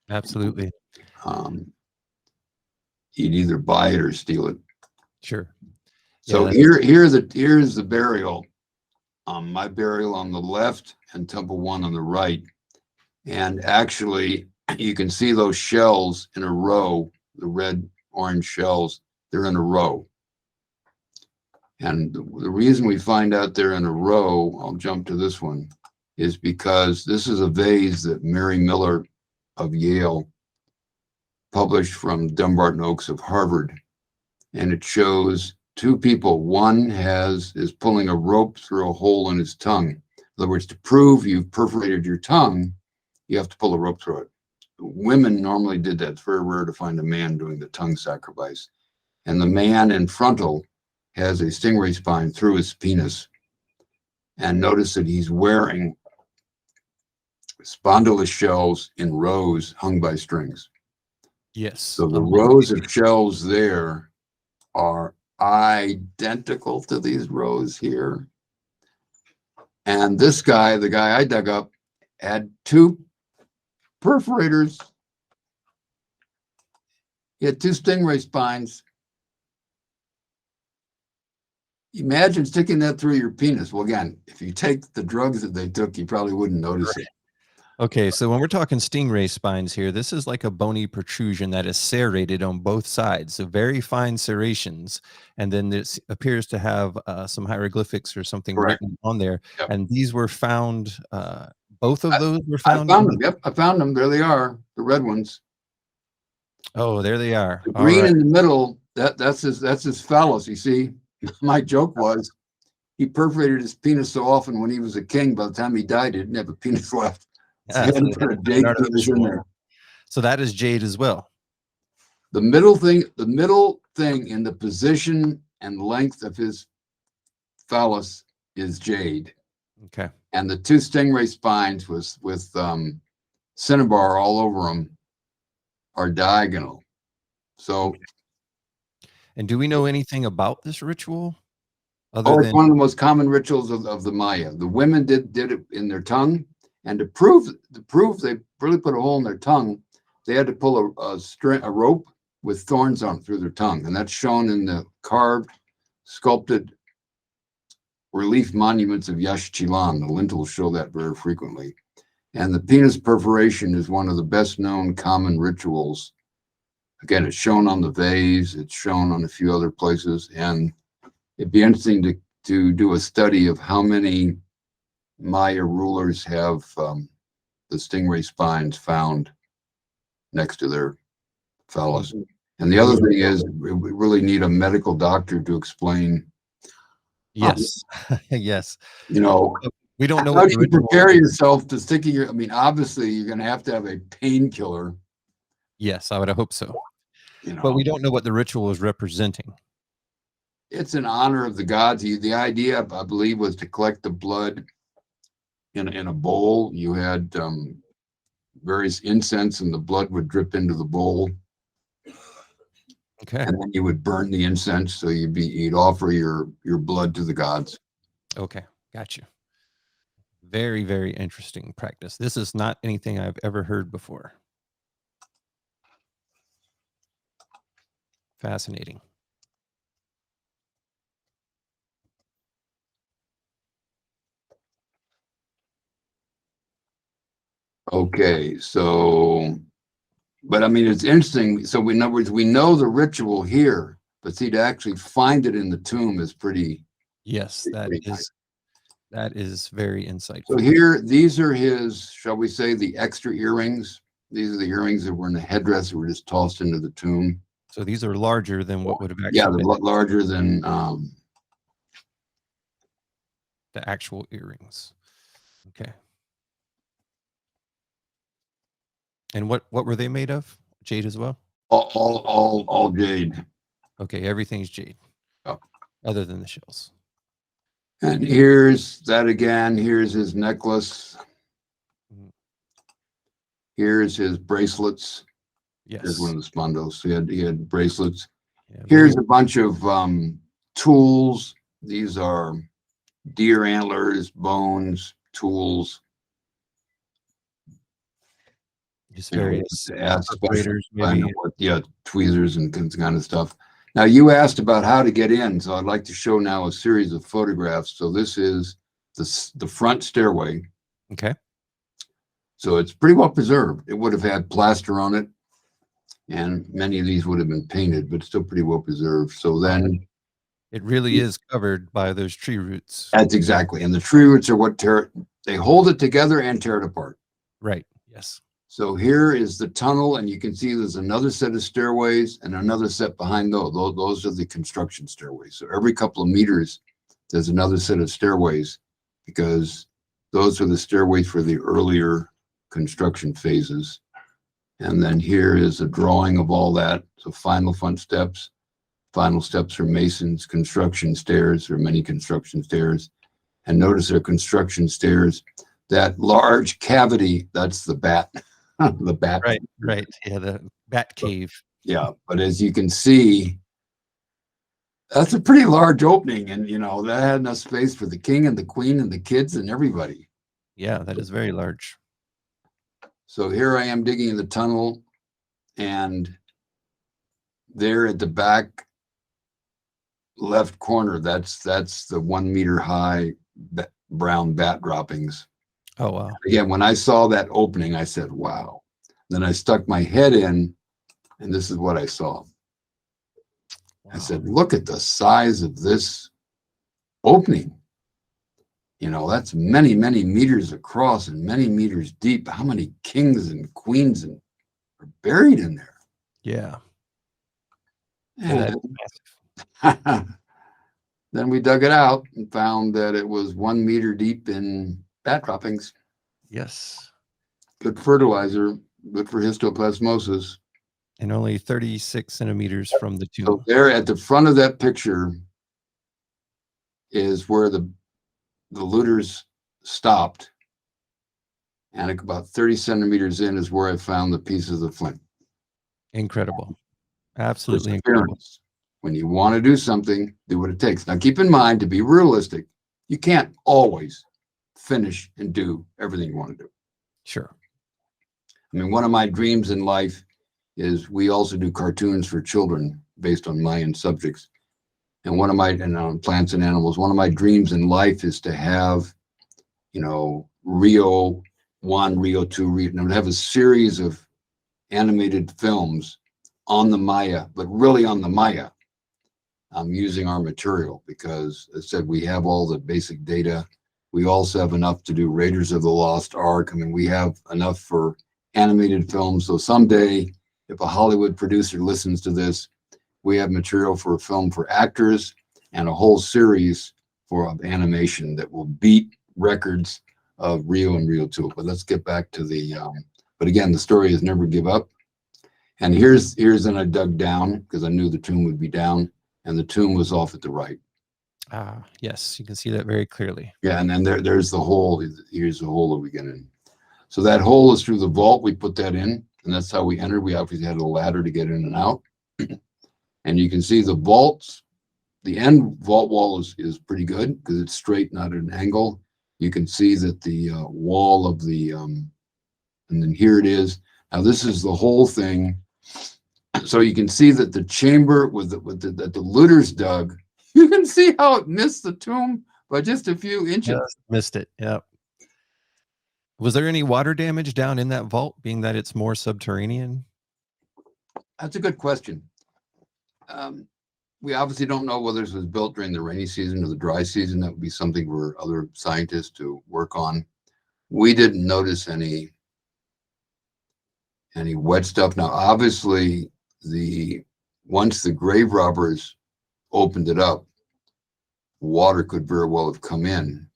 Absolutely. He'd either buy it or steal it. Sure. So here's the burial. My burial on the left and temple one on the right. And actually, you can see those shells in a row, the red, orange shells, they're in a row. And the reason we find out they're in a row, I'll jump to this one, is because this is a vase that Mary Miller of Yale published from Dumbarton Oaks of Harvard. And it shows two people. One is pulling a rope through a hole in his tongue. In other words, to prove you've perforated your tongue, you have to pull a rope through it. Women normally did that. It's very rare to find a man doing the tongue sacrifice. And the man in frontal has a stingray spine through his penis. And notice that he's wearing spondylus shells in rows hung by strings. Yes. So the rows of shells there are identical to these rows here. And this guy, the guy I dug up, had two perforators. He had two stingray spines. Imagine sticking that through your penis. Well, again, if you take the drugs that they took, you probably wouldn't notice it. Okay, so when we're talking stingray spines here, this is like a bony protrusion that is serrated on both sides, so very fine serrations, and then this appears to have some hieroglyphics or something Correct. written on there. Yep. And these were found. Both of those were found. I found them. Yep, I found them. There they are, the red ones. Oh, there they are. The green in the middle. That's his phallus. You see, my joke was he perforated his penis so often when he was a king. By the time he died, he didn't have a penis left. So that is jade as well. The middle thing in the position and length of his phallus is jade. Okay. And the two stingray spines with cinnabar all over them are diagonal. So. And do we know anything about this ritual? It's one of the most common rituals of the Maya. The women did it in their tongue. And to prove they really put a hole in their tongue, they had to pull a rope with thorns on it through their tongue. And that's shown in the carved, sculpted relief monuments of Yaxchilan. The lintels show that very frequently. And the penis perforation is one of the best known common rituals. Again, it's shown on the vase, it's shown on a few other places. And it'd be interesting to do a study of how many Maya rulers have the stingray spines found next to their phallus. And the other thing is, we really need a medical doctor to explain. Yes, yes. We don't know. How do you prepare yourself to stick your? Obviously, you're going to have a painkiller. Yes, I would hope so. But we don't know what the ritual is representing. It's in honor of the gods. The idea, I believe, was to collect the blood in a bowl. You had various incense, and the blood would drip into the bowl. Okay. And then you would burn the incense, so you'd offer your blood to the gods. Okay, got you. Very, very interesting practice. This is not anything I've ever heard before. Fascinating. Okay, so, but I mean, it's interesting. So in other words, we know the ritual here, but see, to actually find it in the tomb is pretty. Yes, pretty nice. that is very insightful. So here, these are his, shall we say, the extra earrings. These are the earrings that were in the headdress that were just tossed into the tomb. So these are larger than what would have actually they're been larger than the actual earrings. Okay. And what were they made of? Jade as well? all jade. Okay, everything's jade. Oh. Other than the shells. And here's that again. Here's his necklace. Here's his bracelets. Yes. Here's one of the spondos. He had bracelets. Yeah, Here's a bunch of tools. These are deer antlers, bones, tools. Just various perforators, maybe. tweezers and kind of stuff. Now, you asked about how to get in, so I'd like to show now a series of photographs. So this is the front stairway. Okay. So it's pretty well preserved. It would have had plaster on it, and many of these would have been painted, but still pretty well preserved. So then it really is covered by those tree roots. That's exactly. And the tree roots are what they hold it together and tear it apart. Right. Yes. So here is the tunnel, and you can see there's another set of stairways and another set behind those. Those are the construction stairways. So every couple of meters, there's another set of stairways, because those are the stairways for the earlier construction phases. And then here is a drawing of all that. So final front steps, final steps for masons, construction stairs. There are many construction stairs. And notice there are construction stairs. That large cavity, that's the bat. The bat. Right. Yeah, the bat cave. Yeah, but as you can see, that's a pretty large opening, and that had enough space for the king and the queen and the kids and everybody. Yeah, that is very large. So here I am digging in the tunnel, and there at the back left corner, that's the 1 meter high brown bat droppings. Oh, wow. Again, when I saw that opening, I said, wow. Then I stuck my head in, and this is what I saw. Wow. I said, look at the size of this opening. That's many, many meters across and many meters deep. How many kings and queens are buried in there? Yeah. And then we dug it out and found that it was 1 meter deep in bat droppings. Yes. Good fertilizer, good for histoplasmosis. And only 36 centimeters from the tomb. So there at the front of that picture is where the looters stopped. And about 30 centimeters in is where I found the pieces of flint. Incredible. Absolutely incredible. When you want to do something, do what it takes. Now, keep in mind, to be realistic, you can't always finish and do everything you want to do. Sure. I mean, one of my dreams in life is we also do cartoons for children based on Mayan subjects. And one of my, and on plants and animals, one of my dreams in life is to have, Rio 1, Rio 2, to have a series of animated films on the Maya, but really on the Maya. I'm using our material because, as I said, we have all the basic data. We also have enough to do Raiders of the Lost Ark. I mean, we have enough for animated films. So someday, if a Hollywood producer listens to this, we have material for a film for actors and a whole series of animation that will beat records of Rio and Rio 2. But let's get back to the, but again, the story is never give up. And here's then I dug down because I knew the tomb would be down, and the tomb was off at the right. Ah, yes, you can see that very clearly. Yeah, and then there's the hole. Here's the hole that we get in. So that hole is through the vault. We put that in, and that's how we entered. We obviously had a ladder to get in and out. And you can see the vaults. The end vault wall is pretty good because it's straight, not at an angle. You can see that the wall of the, and then here it is. Now this is the whole thing. So you can see that the chamber that the looters dug, you can see how it missed the tomb by just a few inches. Just missed it. Yep. Was there any water damage down in that vault, being that it's more subterranean? That's a good question. We obviously don't know whether this was built during the rainy season or the dry season. That would be something for other scientists to work on. We didn't notice any wet stuff. Now, obviously, once the grave robbers opened it up, water could very well have come in,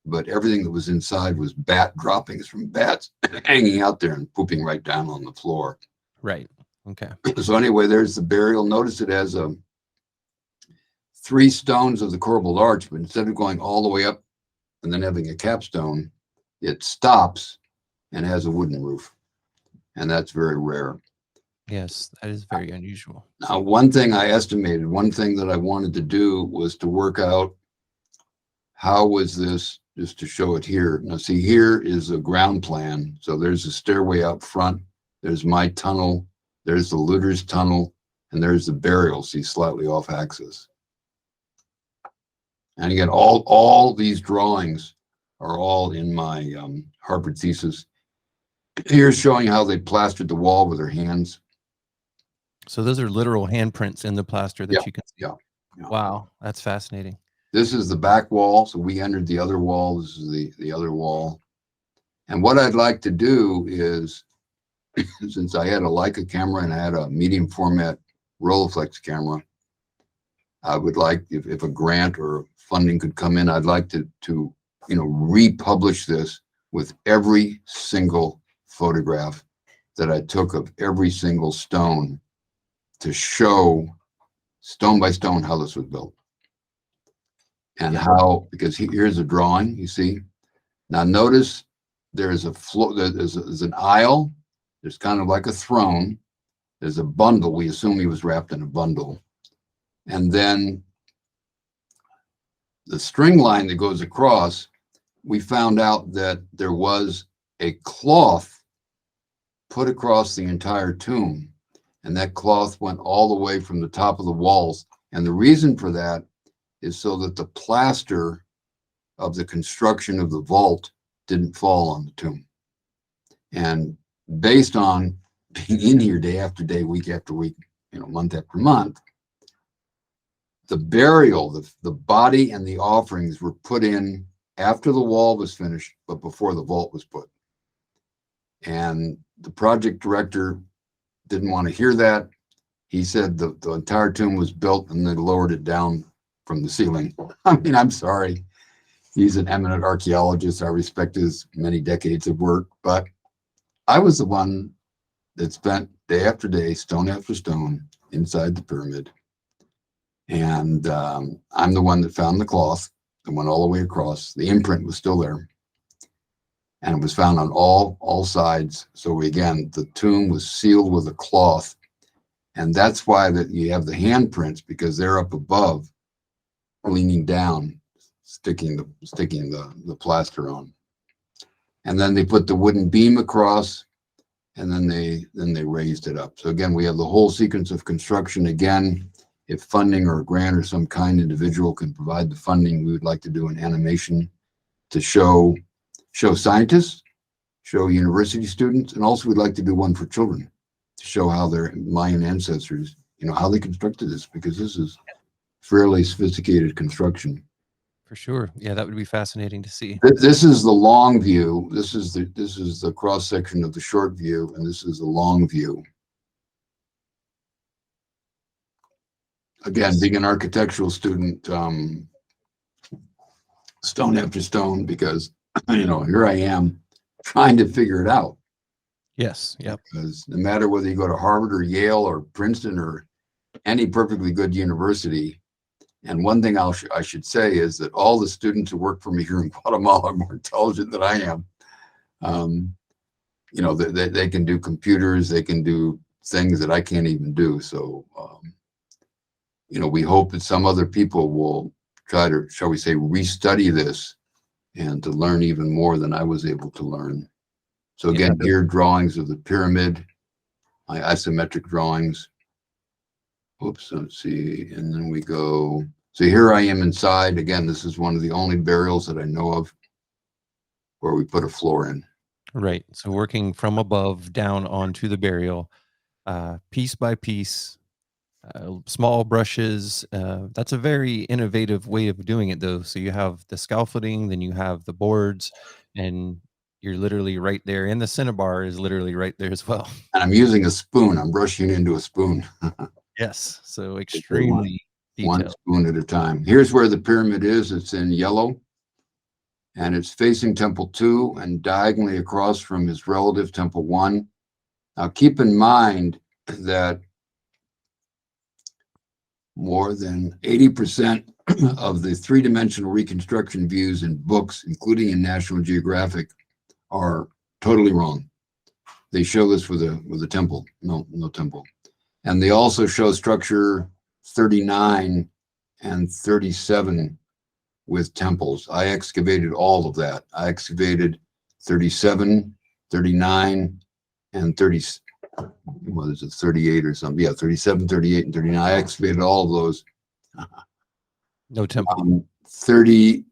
but everything that was inside was bat droppings from bats hanging out there and pooping right down on the floor. Right. Okay. So anyway, there's the burial. Notice it has 3 stones of the corbelled arch, but instead of going all the way up and then having a capstone, it stops and has a wooden roof. And that's very rare. Yes, that is very unusual. Now, one thing that I wanted to do was to work out how was this, just to show it here. Now, see, here is a ground plan. So there's a stairway out front. There's my tunnel. There's the looter's tunnel. And there's the burial, see, slightly off axis. And again, all these drawings are all in my Harvard thesis. Here's showing how they plastered the wall with their hands. So those are literal handprints in the plaster that you can see. Yeah. Wow, that's fascinating. This is the back wall. So we entered the other wall. This is the other wall. And what I'd like to do is, since I had a Leica camera and I had a medium format Rolleiflex camera, I would like, if a grant or funding could come in, I'd like to republish this with every single photograph that I took of every single stone to show stone by stone how this was built. And how, because here's a drawing, you see. Now notice there's a floor, there's an aisle, there's kind of like a throne, there's a bundle, we assume he was wrapped in a bundle. And then the string line that goes across, we found out that there was a cloth put across the entire tomb. And that cloth went all the way from the top of the walls. And the reason for that is so that the plaster of the construction of the vault didn't fall on the tomb. And based on being in here day after day, week after week, month after month, the burial, the body and the offerings were put in after the wall was finished, but before the vault was put. And the project director didn't want to hear that. He said the entire tomb was built and they lowered it down from the ceiling. I mean, I'm sorry. He's an eminent archaeologist. I respect his many decades of work, but I was the one that spent day after day, stone after stone inside the pyramid. And I'm the one that found the cloth and went all the way across. The imprint was still there. And it was found on all sides. So the tomb was sealed with a cloth. And that's why that you have the handprints, because they're up above, leaning down, sticking the plaster on. And then they put the wooden beam across, and then they raised it up. So again, we have the whole sequence of construction. Again, if funding or a grant or some kind individual can provide the funding, we would like to do an animation to show scientists, show university students, and also we'd like to do one for children to show how their Mayan ancestors, how they constructed this, because this is fairly sophisticated construction. For sure. Yeah, that would be fascinating to see. This is the long view. This is the cross section of the short view, and this is the long view. Again, being an architectural student, stone after stone, because here I am trying to figure it out. Yes. Yep. Because no matter whether you go to Harvard or Yale or Princeton or any perfectly good university, and one thing I should say is that all the students who work for me here in Guatemala are more intelligent than I am. They can do computers, they can do things that I can't even do. So, we hope that some other people will try to, shall we say, restudy this and to learn even more than I was able to learn. So Yeah, again, here drawings of the pyramid, my isometric drawings. Oops, let's see, and then we go. So here I am inside. Again, this is one of the only burials that I know of where we put a floor in. right. So working from above down onto the burial, piece by piece, small brushes. That's a very innovative way of doing it, though. So you have the scaffolding, then you have the boards, and you're literally right there. And the cinnabar is literally right there as well. And I'm using a spoon. I'm brushing into a spoon. Yes. So Okay, extremely one detailed. spoon at a time. Here's where the pyramid is. It's in yellow, and it's facing Temple 2 and diagonally across from his relative Temple 1. Now, keep in mind that more than 80% of the three-dimensional reconstruction views in books, including in National Geographic, are totally wrong. They show this with a temple. No temple. And they also show structure 39 and 37 with temples. I excavated all of that. I excavated 37, 39, and 30. What is it, 38 or something? Yeah, 37, 38, and 39. I excavated all of those. No temple. 38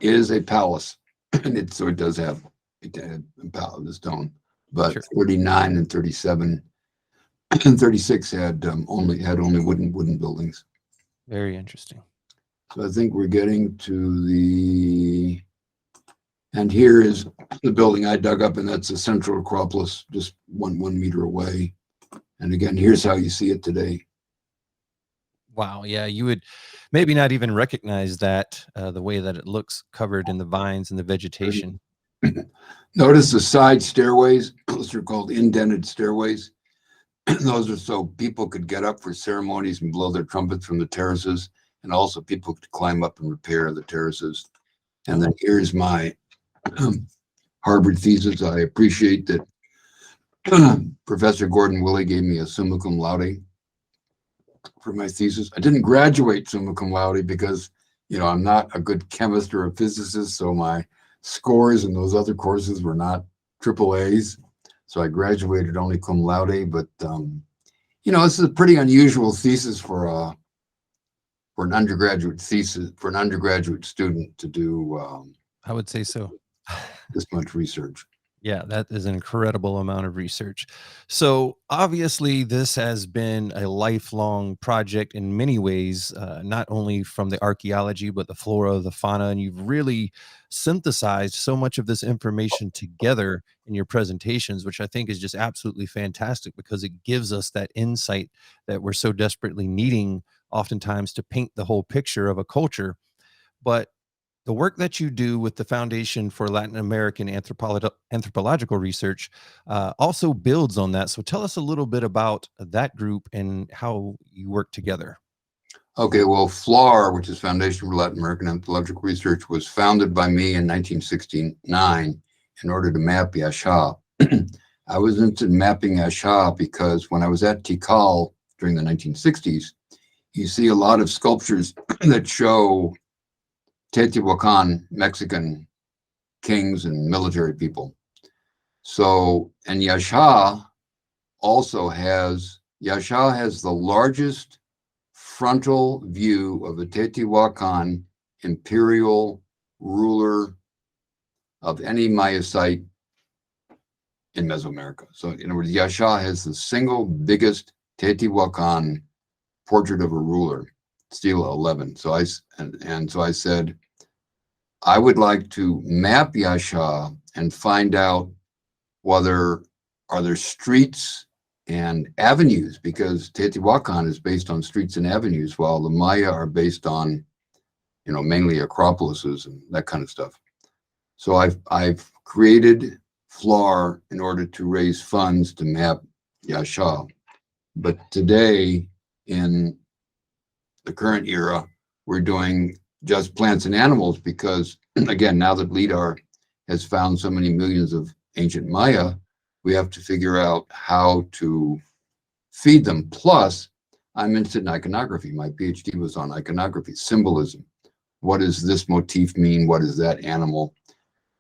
is a palace, and so it does have the stone. But Sure. 39 and 37 and 36 had only wooden buildings. Very interesting. So I think we're getting to the, and here is the building I dug up, and that's the Central Acropolis, just one meter away. And again, here's how you see it today. Wow. Yeah, you would maybe not even recognize that the way that it looks covered in the vines and the vegetation. Notice the side stairways. Those are called indented stairways. Those are so people could get up for ceremonies and blow their trumpets from the terraces, and also people could climb up and repair the terraces. And then here's my Harvard thesis. I appreciate that Professor Gordon Willey gave me a summa cum laude for my thesis. I didn't graduate summa cum laude because, I'm not a good chemist or a physicist, so my scores in those other courses were not triple A's. So I graduated only cum laude, but this is a pretty unusual thesis for an undergraduate thesis, for an undergraduate student to do I would say so. this much research. Yeah, that is an incredible amount of research. So obviously, this has been a lifelong project in many ways, not only from the archaeology, but the flora, the fauna, and you've really synthesized so much of this information together in your presentations, which I think is just absolutely fantastic because it gives us that insight that we're so desperately needing oftentimes to paint the whole picture of a culture. But the work that you do with the Foundation for Latin American Anthropological Research also builds on that. So tell us a little bit about that group and how you work together. Okay, well, FLAR, which is Foundation for Latin American Anthropological Research, was founded by me in 1969 in order to map Yasha. I was interested in mapping Yasha because when I was at Tikal during the 1960s, you see a lot of sculptures that show Teotihuacan Mexican kings and military people. So, and Yasha has the largest frontal view of a Teotihuacan imperial ruler of any Maya site in Mesoamerica. So in other words, Yasha has the single biggest Teotihuacan portrait of a ruler, Stela 11. So I said, I would like to map Yasha and find out whether are there streets and avenues, because Teotihuacan is based on streets and avenues, while the Maya are based on, mainly acropolises and that kind of stuff. So I've created FLAR in order to raise funds to map Yasha. But today, in the current era, we're doing just plants and animals because, again, now that LIDAR has found so many millions of ancient Maya, we have to figure out how to feed them. Plus, I'm interested in iconography. My PhD was on iconography, symbolism. what does this motif mean? What is that animal?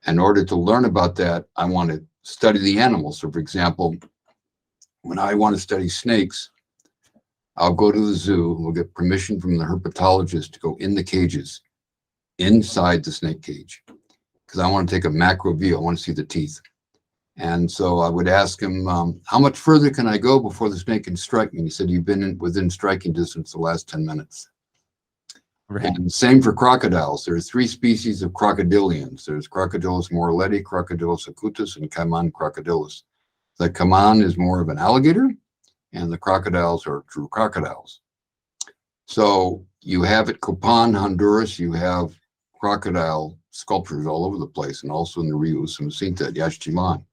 In order to learn about that, I want to study the animals. So for example, when I want to study snakes, I'll go to the zoo. We'll get permission from the herpetologist to go in the cages, inside the snake cage, because I want to take a macro view. I want to see the teeth. And so I would ask him, how much further can I go before the snake can strike me? And he said, you've been within striking distance the last 10 minutes. Right. And same for crocodiles. There are 3 species of crocodilians. There's Crocodilus morleti, Crocodilus acutus, and Caiman crocodilus. The Caiman is more of an alligator, and the crocodiles are true crocodiles. So you have at Copan, Honduras, you have crocodile sculptures all over the place, and also in the Rio Usumacinta at Yaxchilan.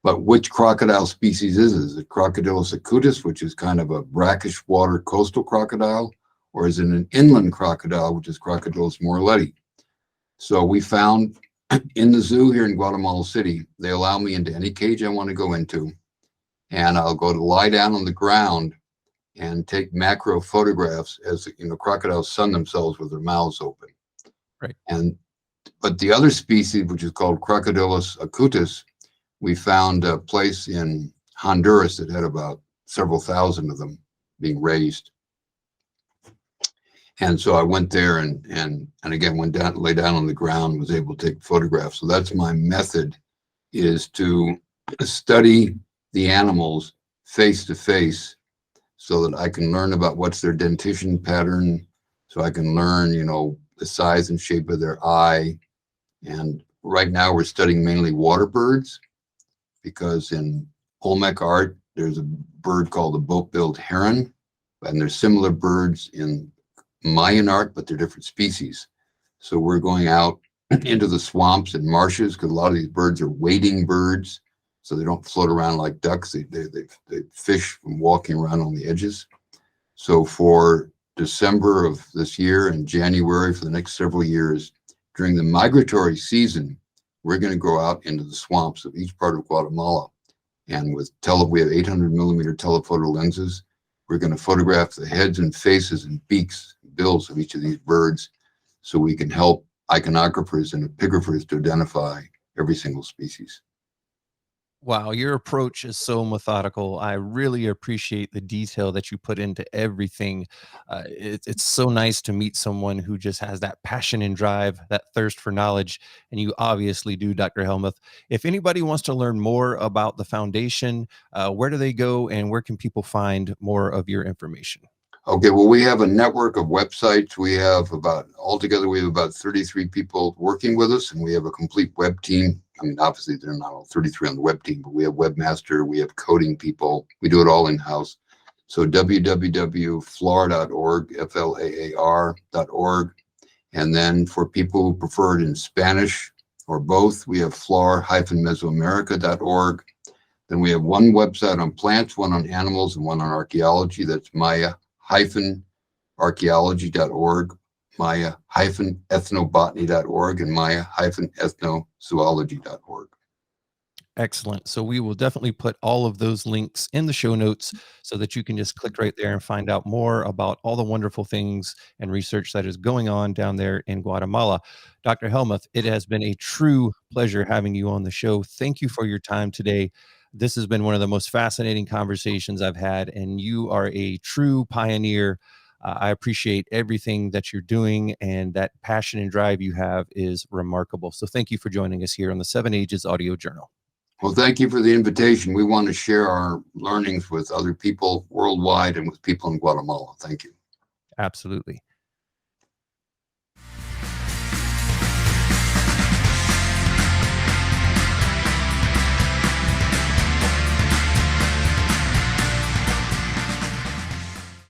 But which crocodile species is it? Crocodilus acutus, which is kind of a brackish water coastal crocodile, or is it an inland crocodile, which is Crocodilus morleti? So we found in the zoo here in Guatemala City, they allow me into any cage I want to go into, and I'll go to lie down on the ground and take macro photographs as crocodiles sun themselves with their mouths open. Right. But the other species, which is called Crocodilus acutus, we found a place in Honduras that had about several thousand of them being raised. And so I went there and again went down, lay down on the ground, was able to take photographs. So that's my method, is to study the animals face to face, so that I can learn about what's their dentition pattern, so I can learn, the size and shape of their eye. And right now we're studying mainly water birds, because in Olmec art, there's a bird called the boat-billed heron, and there's similar birds in Mayan art, but they're different species. So we're going out into the swamps and marshes, because a lot of these birds are wading birds, so they don't float around like ducks. They fish from walking around on the edges. So for December of this year and January for the next several years, during the migratory season, we're going to go out into the swamps of each part of Guatemala. And with we have 800 millimeter telephoto lenses. We're going to photograph the heads and faces and beaks, and bills of each of these birds, so we can help iconographers and epigraphers to identify every single species. Wow, your approach is so methodical. I really appreciate the detail that you put into everything. It's so nice to meet someone who just has that passion and drive, that thirst for knowledge, and you obviously do, Dr. Hellmuth. If anybody wants to learn more about the foundation, where do they go, and where can people find more of your information? Okay, well, we have a network of websites. We have altogether, we have about 33 people working with us, and we have a complete web team. I mean, obviously, they're not all 33 on the web team, but we have webmaster, we have coding people. We do it all in-house. So www.flar.org, FLAAR.org. And then for people who prefer it in Spanish or both, we have flar-mesoamerica.org. Then we have one website on plants, one on animals, and one on archaeology. That's Maya-archaeology.org, Maya-ethnobotany.org, and Maya-ethnozoology.org. Excellent. So we will definitely put all of those links in the show notes so that you can just click right there and find out more about all the wonderful things and research that is going on down there in Guatemala. Dr. Hellmuth, it has been a true pleasure having you on the show. Thank you for your time today. This has been one of the most fascinating conversations I've had, and you are a true pioneer. I appreciate everything that you're doing, and that passion and drive you have is remarkable. So thank you for joining us here on the 7 Ages Audio Journal. Well, thank you for the invitation. We want to share our learnings with other people worldwide and with people in Guatemala. Thank you. Absolutely.